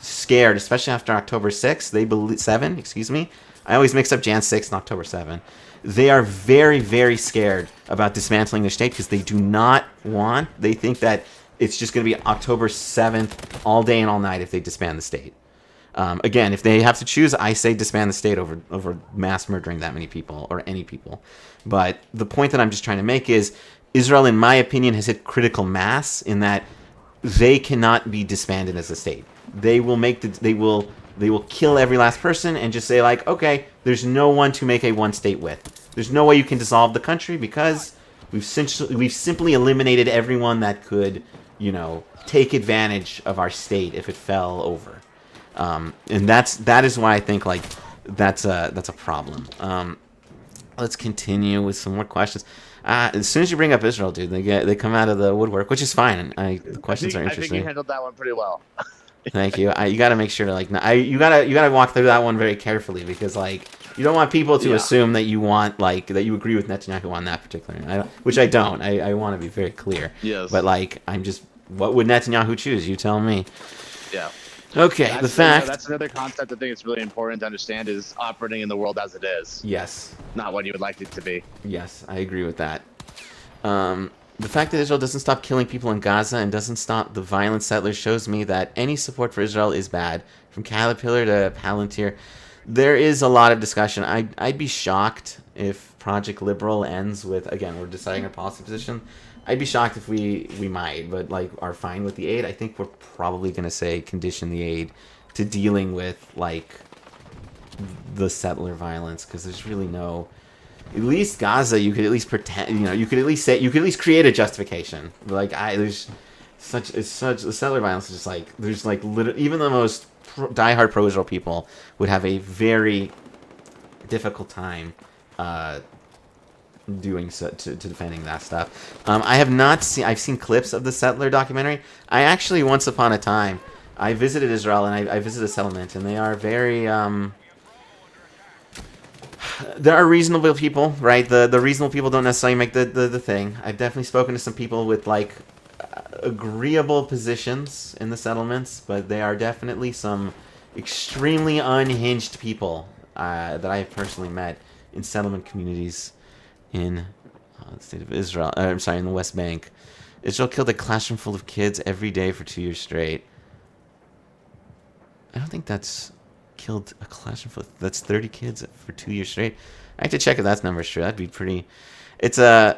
scared, especially after October 6th. They believe 7, excuse me. I always mix up Jan 6 and October 7. They are very, very scared about dismantling their state because they do not want. They think that it's just going to be October 7th all day and all night if they disband the state. Again, if they have to choose, I say disband the state over mass murdering that many people or any people. But the point that I'm just trying to make is Israel, in my opinion, has hit critical mass in that they cannot be disbanded as a state. They will kill every last person and just say like, okay, there's no one to make a 1 state with. There's no way you can dissolve the country because we've simply eliminated everyone that could, take advantage of our state if it fell over. And that is why I think like that's a problem. Let's continue with some more questions. As soon as you bring up Israel, dude, they come out of the woodwork, which is fine. The questions are interesting. I think you handled that one pretty well. Thank you. You got to make sure to like, you gotta walk through that one very carefully because like you don't want people to assume that you want like that you agree with Netanyahu on that particular, which I don't. I want to be very clear. Yes. But like, what would Netanyahu choose? You tell me. Yeah. Okay, that's another concept I think it's really important to understand is operating in the world as it is. Yes. Not what you would like it to be. Yes, I agree with that. The fact that Israel doesn't stop killing people in Gaza and doesn't stop the violent settlers shows me that any support for Israel is bad. From Caterpillar to Palantir, there is a lot of discussion. I'd be shocked if Project Liberal ends with, again, we're deciding our policy position. I'd be shocked if we might, but like are fine with the aid. I think we're probably going to say condition the aid to dealing with like the settler violence because there's really no. At least Gaza, you could at least pretend. You could at least create a justification. Like the settler violence is just like there's like literally even the most diehard pro-Israel people would have a very difficult time. Doing so to defending that stuff. I have not seen. I've seen clips of the settler documentary. I actually once upon a time I visited Israel and I visited a settlement and they are very. There are reasonable people, right? The reasonable people don't necessarily make the thing. I've definitely spoken to some people with like agreeable positions in the settlements, but there are definitely some extremely unhinged people that I have personally met in settlement communities. In the state of Israel, in the West Bank. Israel killed a classroom full of kids every day for 2 years straight. I don't think that's killed a classroom full of, that's 30 kids for 2 years straight. I have to check if that number is true. That'd be pretty, it's I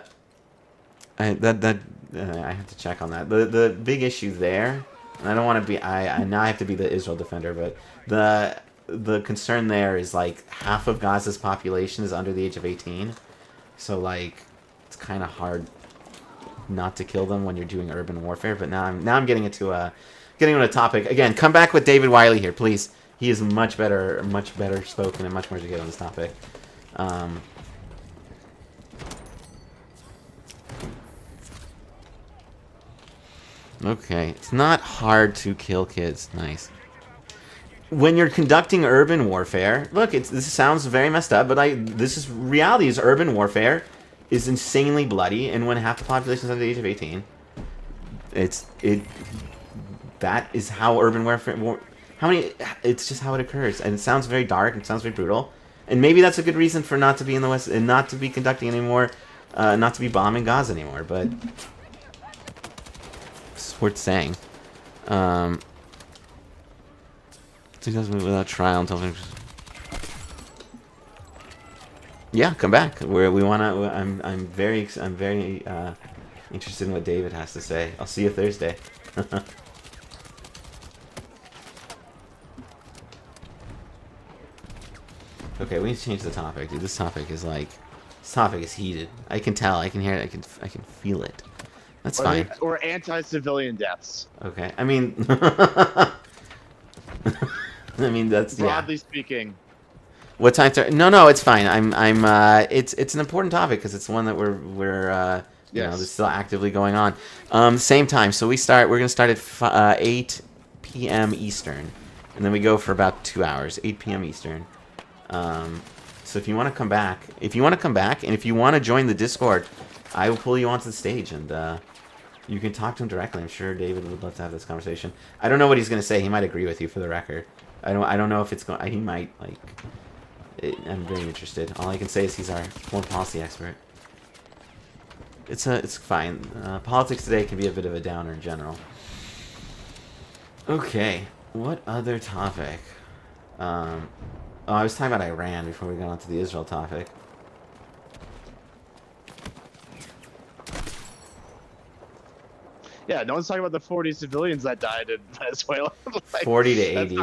have to check on that. The big issue there, and I don't want to be, I now have to be the Israel defender, but the concern there is like half of Gaza's population is under the age of 18. So, like, it's kind of hard not to kill them when you're doing urban warfare. But now I'm getting into a topic. Again, come back with David Wiley here, please. He is much better spoken and much more educated on this topic. Okay, it's not hard to kill kids. Nice. When you're conducting urban warfare, look, this sounds very messed up, but reality is urban warfare is insanely bloody, and when half the population is under the age of 18, That is how urban warfare. How many? It's just how it occurs, and it sounds very dark. It sounds very brutal, and maybe that's a good reason for not to be in the West and not to be conducting anymore, not to be bombing Gaza anymore. But it's worth saying. 2000 without trial until. Yeah, come back. We wanna. I'm very interested in what David has to say. I'll see you Thursday. Okay, we need to change the topic, dude. This topic is heated. I can tell. I can hear it. I can feel it. That's fine. Or anti-civilian deaths. Okay. I mean, I mean that's broadly speaking. What time? No, it's fine. It's an important topic because it's one that we're you know, this is still actively going on. Same time. So we're gonna start at 8 p.m. Eastern, and then we go for about 2 hours. 8 p.m. Eastern. So if you want to come back, and if you want to join the Discord, I will pull you onto the stage and you can talk to him directly. I'm sure David would love to have this conversation. I don't know what he's gonna say. He might agree with you, for the record. I don't know if it's going. He might like. I'm very interested. All I can say is he's our foreign policy expert. It's fine. Politics today can be a bit of a downer in general. Okay, what other topic? Oh, I was talking about Iran before we got onto the Israel topic. Yeah, no one's talking about the 40 civilians that died in Venezuela. Like, 40 to 80.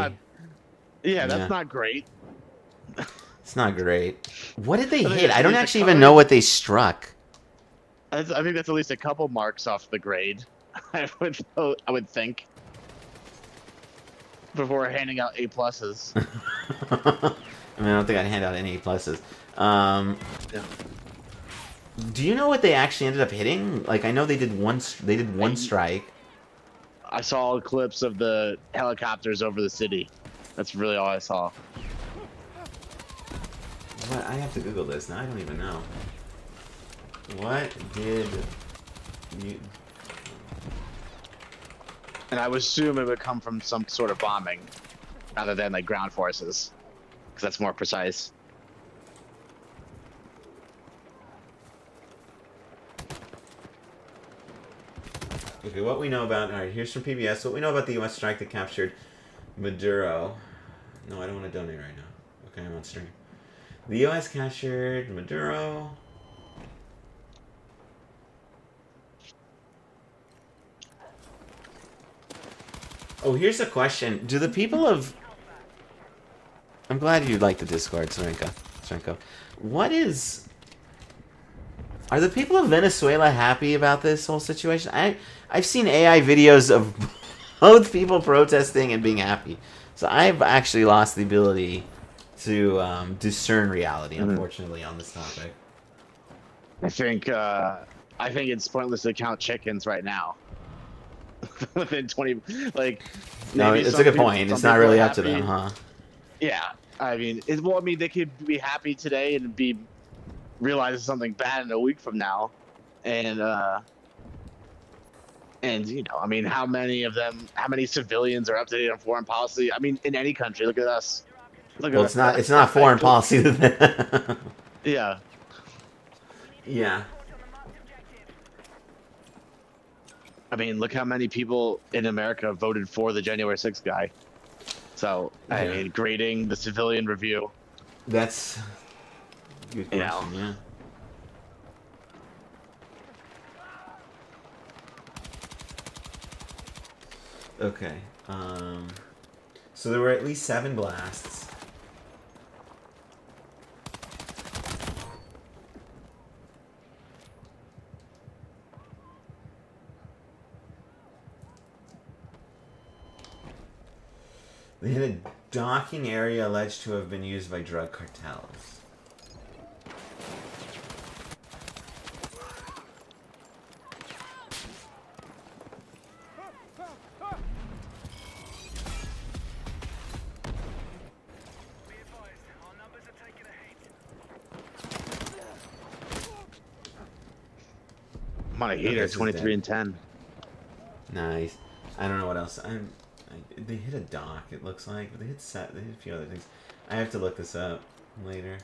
That's not great. It's not great. What did they hit? I don't actually even know what they struck. I think that's at least a couple marks off the grade. I would think. Before handing out A+. I mean, I don't think I'd hand out any A+. Yeah. Do you know what they actually ended up hitting? Like, I know they did one strike. I saw clips of the helicopters over the city. That's really all I saw. What? I have to Google this now. I don't even know. What did you? And I would assume it would come from some sort of bombing, rather than like ground forces, because that's more precise. Okay, what we know about... Alright, here's from PBS. What we know about the U.S. strike that captured Maduro... No, I don't want to donate right now. Okay, I'm on stream. The U.S. captured Maduro... Oh, here's a question. Do the people of... I'm glad you like the Discord, Serenko. What is... Are the people of Venezuela happy about this whole situation? I've seen AI videos of both people protesting and being happy. So I've actually lost the ability to discern reality, unfortunately, on this topic. I think it's pointless to count chickens right now. Within 20, like... No, it's a good point. It's not really up to them, huh? Yeah. I mean, they could be happy today and be realizing something bad in a week from now. And you know, I mean, how many civilians are up to date on foreign policy? I mean, in any country, look at us. Well, it's not foreign policy. Yeah. Yeah. I mean, look how many people in America voted for the January 6th guy. So, I mean, grading the civilian review. That's a good question, yeah. Okay. So there were at least 7 blasts. They hit a docking area alleged to have been used by drug cartels. I'm on a heater, 23 and 10. Nice. I don't know what else. They hit a dock, it looks like. But they hit a few other things. I have to look this up later.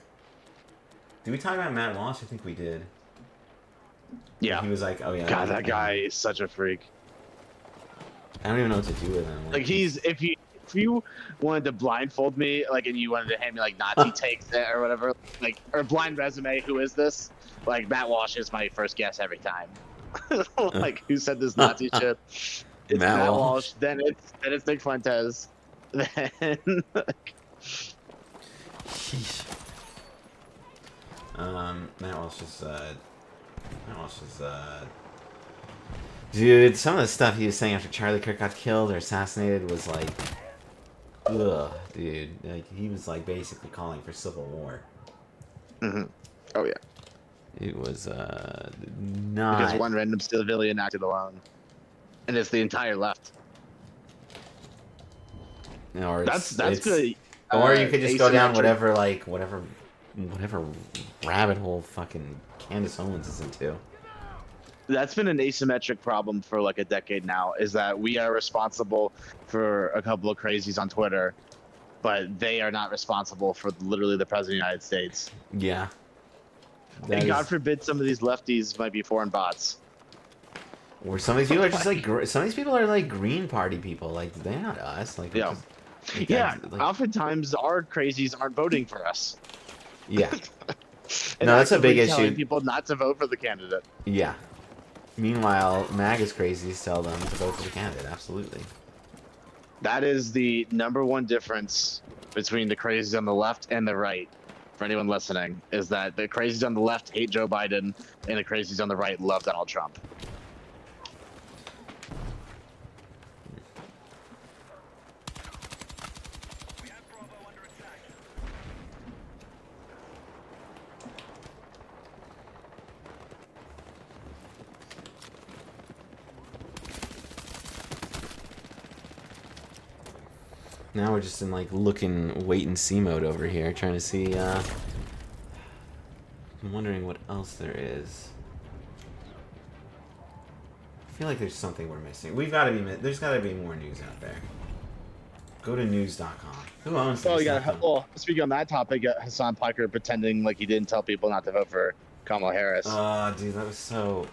Did we talk about Matt Walsh? I think we did. Yeah. He was like, oh yeah. God, that guy is such a freak. I don't even know what to do with him. Like if you wanted to blindfold me, like, and you wanted to hand me like Nazi takes or whatever, like, or blind resume, who is this? Like, Matt Walsh is my first guess every time. Like, who said this Nazi shit? It's Matt Walsh. Then it's Nick Fuentes. Then. Matt Walsh is dude, some of the stuff he was saying after Charlie Kirk got killed or assassinated was like, ugh, dude. Like, he was like basically calling for civil war. Mm-hmm. Oh yeah. It was not because one random civilian acted alone, and it's the entire left. Or that's good. Or you could just go down whatever rabbit hole fucking Candace Owens is into. That's been an asymmetric problem for like a decade now, is that we are responsible for a couple of crazies on Twitter, but they are not responsible for literally the President of the United States. Yeah. And God forbid some of these lefties might be foreign bots. Or some of these people are just like, some of these people are like Green Party people. Like, they're not us. Like, yeah. Yeah, oftentimes our crazies aren't voting for us. Yeah. No, that's a big issue. Telling people not to vote for the candidate. Yeah. Meanwhile, MAGA's crazies tell them to vote for the candidate. Absolutely. That is the #1 difference between the crazies on the left and the right. For anyone listening, is that the crazies on the left hate Joe Biden and the crazies on the right love Donald Trump. Now we're just in like wait and see mode over here, trying to see. I'm wondering what else there is. I feel like there's something we're missing. There's got to be more news out there. Go to news.com. Who owns this? Well, speaking on that topic, Hassan Piker pretending like he didn't tell people not to vote for Kamala Harris. Dude, that was so.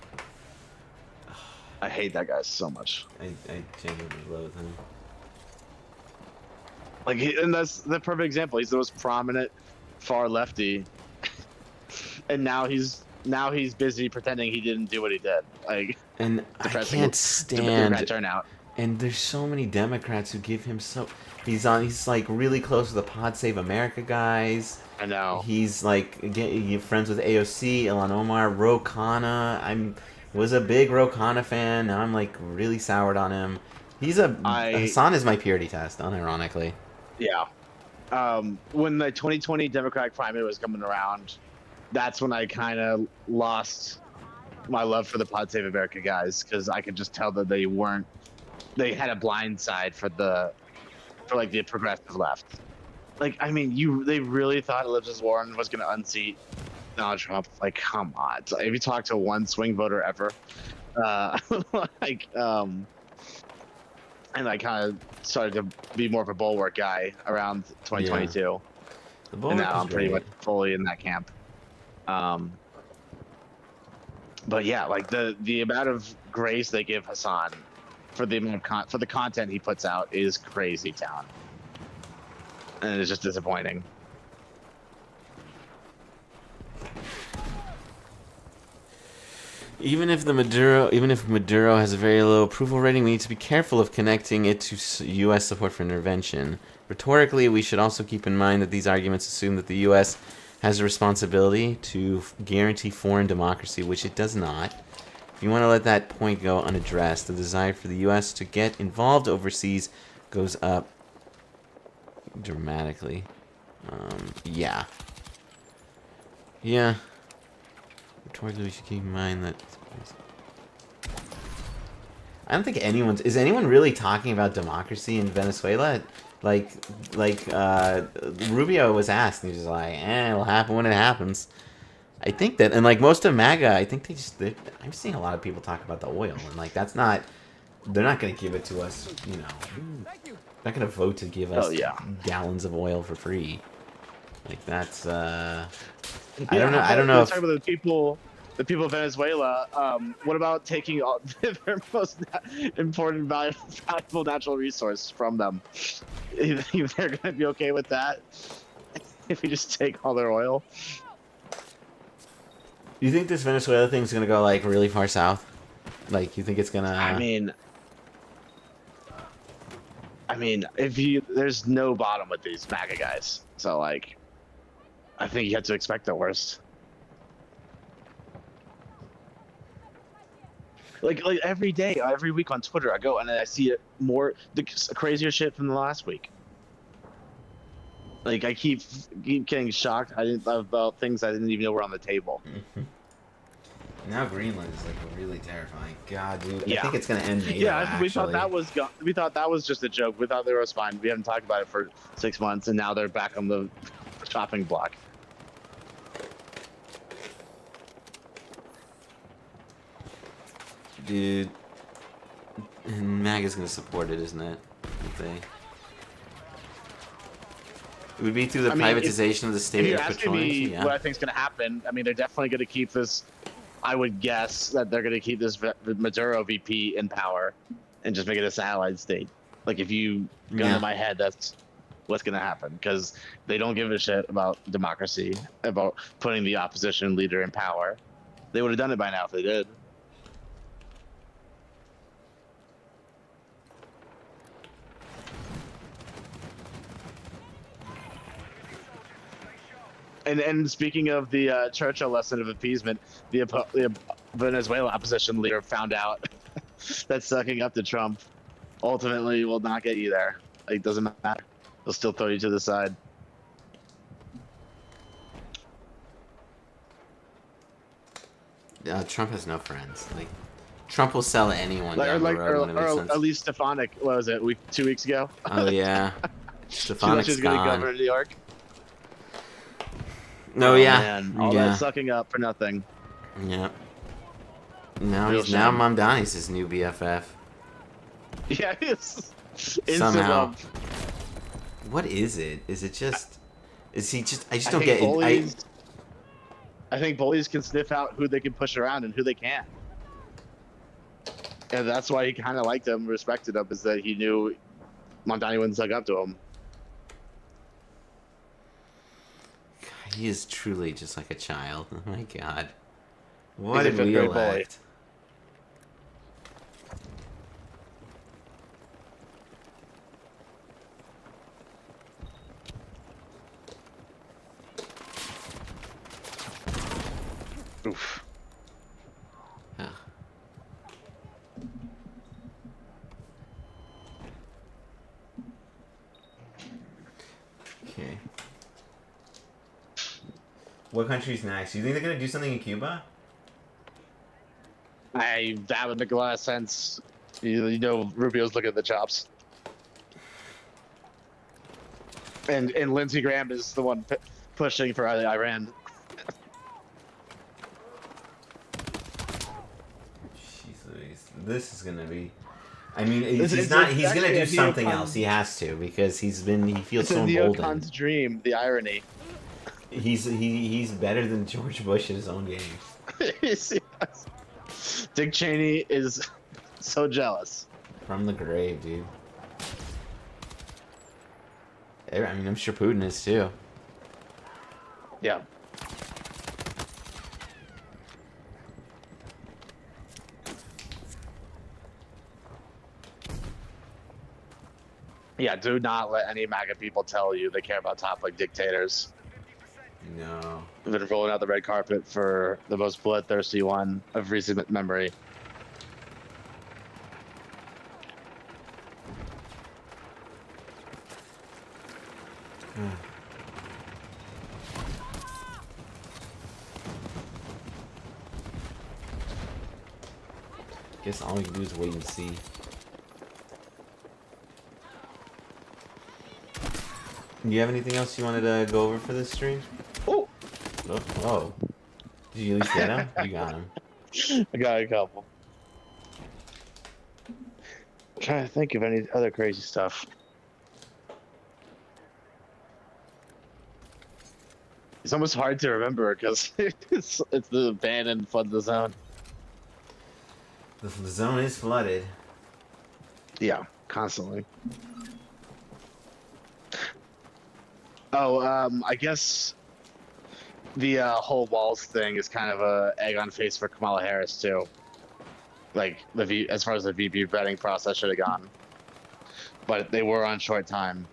I hate that guy so much. I genuinely loathe him. Like, and that's the perfect example. He's the most prominent far lefty, and now he's busy pretending he didn't do what he did. Like, and I can't stand turnout. And there's so many Democrats who give him so. He's like really close to the Pod Save America guys. I know. He's like friends with AOC, Ilhan Omar, Ro Khanna. Was a big Ro Khanna fan. Now I'm like really soured on him. Hassan is my purity test, unironically. Yeah. When the 2020 Democratic primary was coming around, that's when I kind of lost my love for the Pod Save America guys, because I could just tell that they had a blind side for the progressive left. Like, I mean, they really thought Elizabeth Warren was going to unseat Donald Trump. Like, come on. So, have you talked to one swing voter ever? And I kind of started to be more of a bulwark guy around 2022. Yeah. And now I'm pretty much fully in that camp. But yeah, like the amount of grace they give Hassan for the amount of for the content he puts out is crazy town. And it's just disappointing. Even if Maduro has a very low approval rating, we need to be careful of connecting it to U.S. support for intervention. Rhetorically, we should also keep in mind that these arguments assume that the U.S. has a responsibility to guarantee foreign democracy, which it does not. If you want to let that point go unaddressed, the desire for the U.S. to get involved overseas goes up dramatically. Yeah. Yeah. Rhetorically, we should keep in mind that. I don't think is anyone really talking about democracy in Venezuela? Like Rubio was asked, and he was like, it'll happen when it happens. I think that, and like most of MAGA, I think I'm seeing a lot of people talk about the oil, and like that's not They're not gonna give it to us, you know. They're not gonna vote to give us gallons of oil for free. Like that's I don't know. I don't know We're if talking about the people of Venezuela. What about taking all their most important, valuable natural resource from them? If they're gonna be okay with that, if we just take all their oil. you think this Venezuela thing's gonna go like really far south? Like you think it's gonna? I mean, if there's no bottom with these MAGA guys, so like, I think you have to expect the worst. Like every day, every week on Twitter, I go and I see the crazier shit from the last week. Like I keep getting shocked. About things I didn't even know were on the table. Now Greenland is like really terrifying. God, dude, Yeah. I think it's gonna end NATO. Yeah, we thought actually. we thought that was just a joke. We thought they were fine. We haven't talked about it for 6 months, and now they're back on the chopping block. Dude, and MAGA's gonna support it, isn't it? It would be through the privatization of the state. If you're asking me yeah. what I think is going to happen, I mean, they're definitely going to keep this. I would guess that they're going to keep this Maduro VP in power and just make it a satellite state. Like, if you gun to my head, that's what's going to happen, because they don't give a shit about democracy, about putting the opposition leader in power. They would have done it by now if they did. And speaking of the Churchill lesson of appeasement, the Venezuela opposition leader found out that sucking up to Trump ultimately will not get you there. Like, it doesn't matter. They'll still throw you to the side. Trump has no friends. Like, Trump will sell anyone Like, down the road when it makes sense. at least Stefanik, what was it, 2 weeks ago? Oh yeah, Stefanik's She's going to gone. govern New York. No, yeah, Man. All that sucking up for nothing. Yeah. Now Real now shame. Mamdani's his new BFF. Yeah, it's Somehow. What is it? Is it just? Is he just? I just don't get it. I think bullies can sniff out who they can push around and who they can't. And that's why he kind of liked him, respected him, is that he knew Mamdani wouldn't suck up to him. He is truly just like a child. Oh my god. What He's a did we fifth-grade bully. elect? Oof. Ugh. Okay. What country's next? You think they're gonna do something in Cuba? That would make a lot of sense. You know, Rubio's looking at the chops. And Lindsey Graham is the one pushing for Iran. Jeez, this is gonna be. I mean, He's he's gonna do something else. He has to, because he feels so emboldened. Neocon's dream, the irony. He's better than George Bush at his own game. Dick Cheney is so jealous. From the grave, dude. I mean, I'm sure Putin is too. Yeah. Yeah, do not let any MAGA people tell you they care about toppling dictators. No. We've been rolling out the red carpet for the most bloodthirsty one of recent memory. Guess all we can do is wait and see. Do you have anything else you wanted to go over for this stream? Oh! Oh, whoa. Did you at least get him? You got him. I got a couple. trying to think of any other crazy stuff. It's almost hard to remember because it's the ban and flood the zone. The zone is flooded. Yeah, constantly. Oh, I guess the whole walls thing is kind of a egg on face for Kamala Harris too. Like as far as the VP vetting process should have gone, but they were on short time.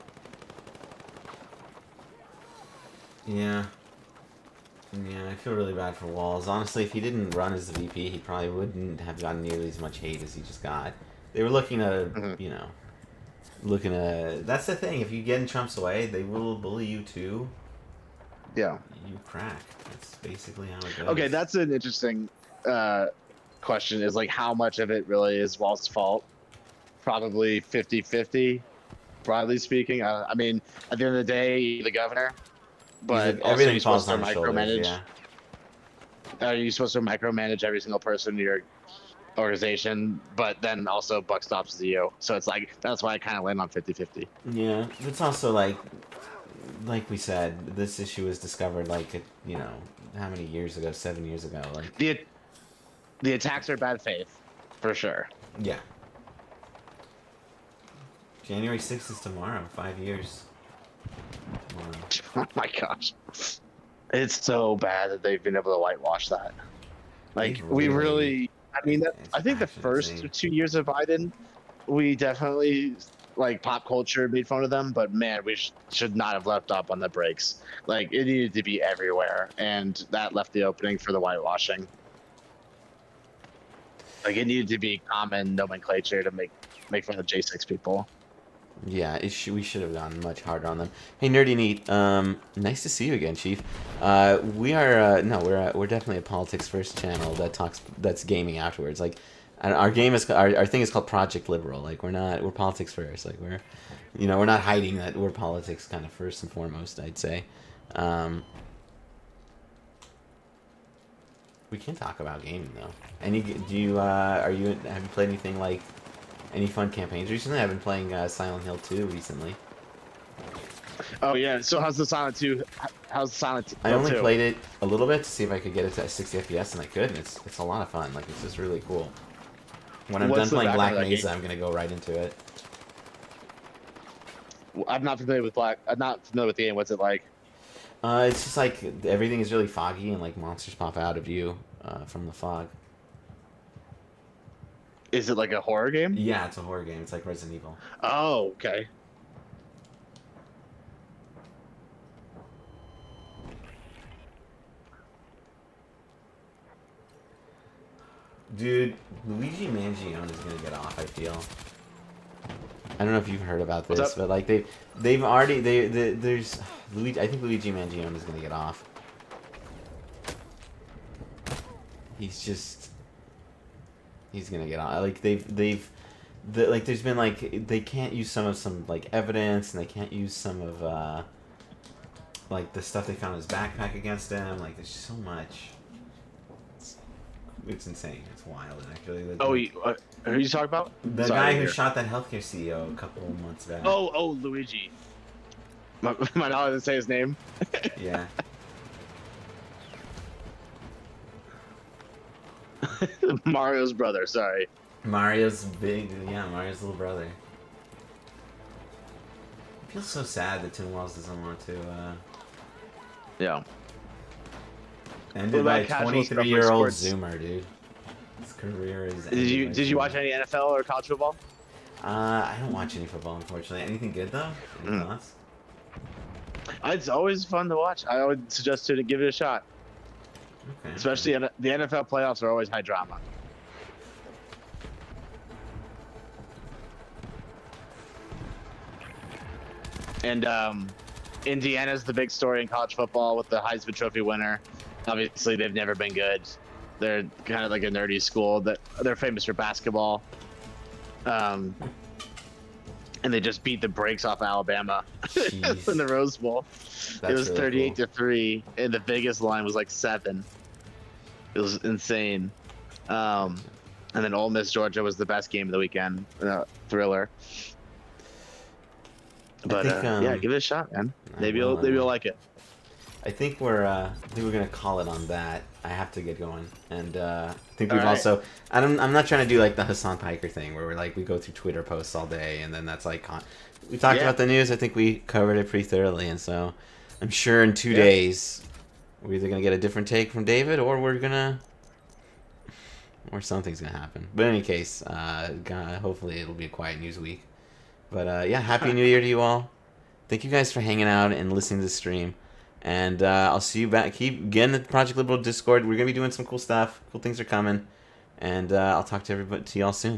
Yeah. Yeah, I feel really bad for Walls. Honestly, if he didn't run as the VP, he probably wouldn't have gotten nearly as much hate as he just got. They were looking to, you know, that's the thing. If you get in Trump's way, they will bully you too. Yeah. You crack. That's basically how it goes. Okay, that's an interesting question. Is like how much of it really is Walls' fault? Probably 50-50, broadly speaking. I mean, at the end of the day, the governor. But also you're supposed to micromanage. Yeah. Are you supposed to micromanage every single person in your organization? But then also buck stops to you. So it's like that's why I kind of land on 50-50. Yeah, it's also like we said, this issue was discovered like you know how many years ago? 7 years ago. Like the attacks are bad faith, for sure. Yeah. January 6th is tomorrow. 5 years. Oh my gosh. It's so bad that they've been able to whitewash that. Like, we really, I mean, I think the first 2 years of Biden, we definitely, like, pop culture made fun of them, but man, we should not have left up on the brakes. Like, it needed to be everywhere, and that left the opening for the whitewashing. Like, it needed to be common nomenclature to make fun of J6 people. Yeah, we should have gone much harder on them. Hey, Nerdy Neat, nice to see you again, Chief. We're definitely a politics first channel that's gaming afterwards. Like, our thing is called Project Liberal. Like, we're politics first. Like, we're not hiding that we're politics kind of first and foremost, I'd say. We can talk about gaming though. Have you played anything like? Any fun campaigns recently? I've been playing Silent Hill 2 recently. Oh yeah, so how's the Silent Hill 2? I only played it a little bit to see if I could get it to 60 FPS, and I could, and it's a lot of fun. Like, it's just really cool. When I'm done playing Black Mesa, I'm gonna go right into it. I'm not familiar with the game. What's it like? It's just like everything is really foggy, and like monsters pop out of you from the fog. Is it like a horror game? Yeah, it's a horror game. It's like Resident Evil. Oh, okay. Dude, Luigi Mangione is gonna get off, I feel. I don't know if you've heard about this, but like they've already there's Luigi. I think Luigi Mangione is gonna get off. He's gonna get on. Like there's been like they can't use some like evidence, and they can't use some of like the stuff they found in his backpack against him. Like there's so much. It's insane. It's wild, actually. Oh, who are you talking about? The guy who shot that healthcare CEO a couple of months back. Oh, Luigi. Am I not allowed to say his name? Yeah. Mario's brother, sorry. Mario's little brother. It feels so sad that Tim Walz doesn't want to, Yeah. ended by a 23-year-old Zoomer, dude. His career is Did you watch any NFL or college football? I don't watch any football, unfortunately. Anything good, though? Any thoughts? It's always fun to watch. I would suggest to give it a shot. Okay. Especially the NFL playoffs are always high drama. And Indiana's the big story in college football with the Heisman Trophy winner. Obviously, they've never been good. They're kind of like a nerdy school. They're famous for basketball. And they just beat the brakes off Alabama in the Rose Bowl. It was really 38-3, and the Vegas line was like 7. It was insane. And then Ole Miss Georgia was the best game of the weekend. Thriller. But think, yeah, give it a shot, man. Maybe will, you'll like it. I think we're gonna call it on that. I have to get going, and I think All we've right. also. I'm not trying to do like the Hassan Piker thing where we go through Twitter posts all day, and then that's like we talked Yeah. about the news. I think we covered it pretty thoroughly, and so I'm sure in 2 Yeah. days we're either gonna get a different take from David, or something's gonna happen. But in any case, hopefully it'll be a quiet news week. But yeah, Happy New Year to you all. Thank you guys for hanging out and listening to the stream. And I'll see you back. Keep getting the Project Liberal Discord. We're going to be doing some cool stuff. Cool things are coming. And I'll talk to y'all soon.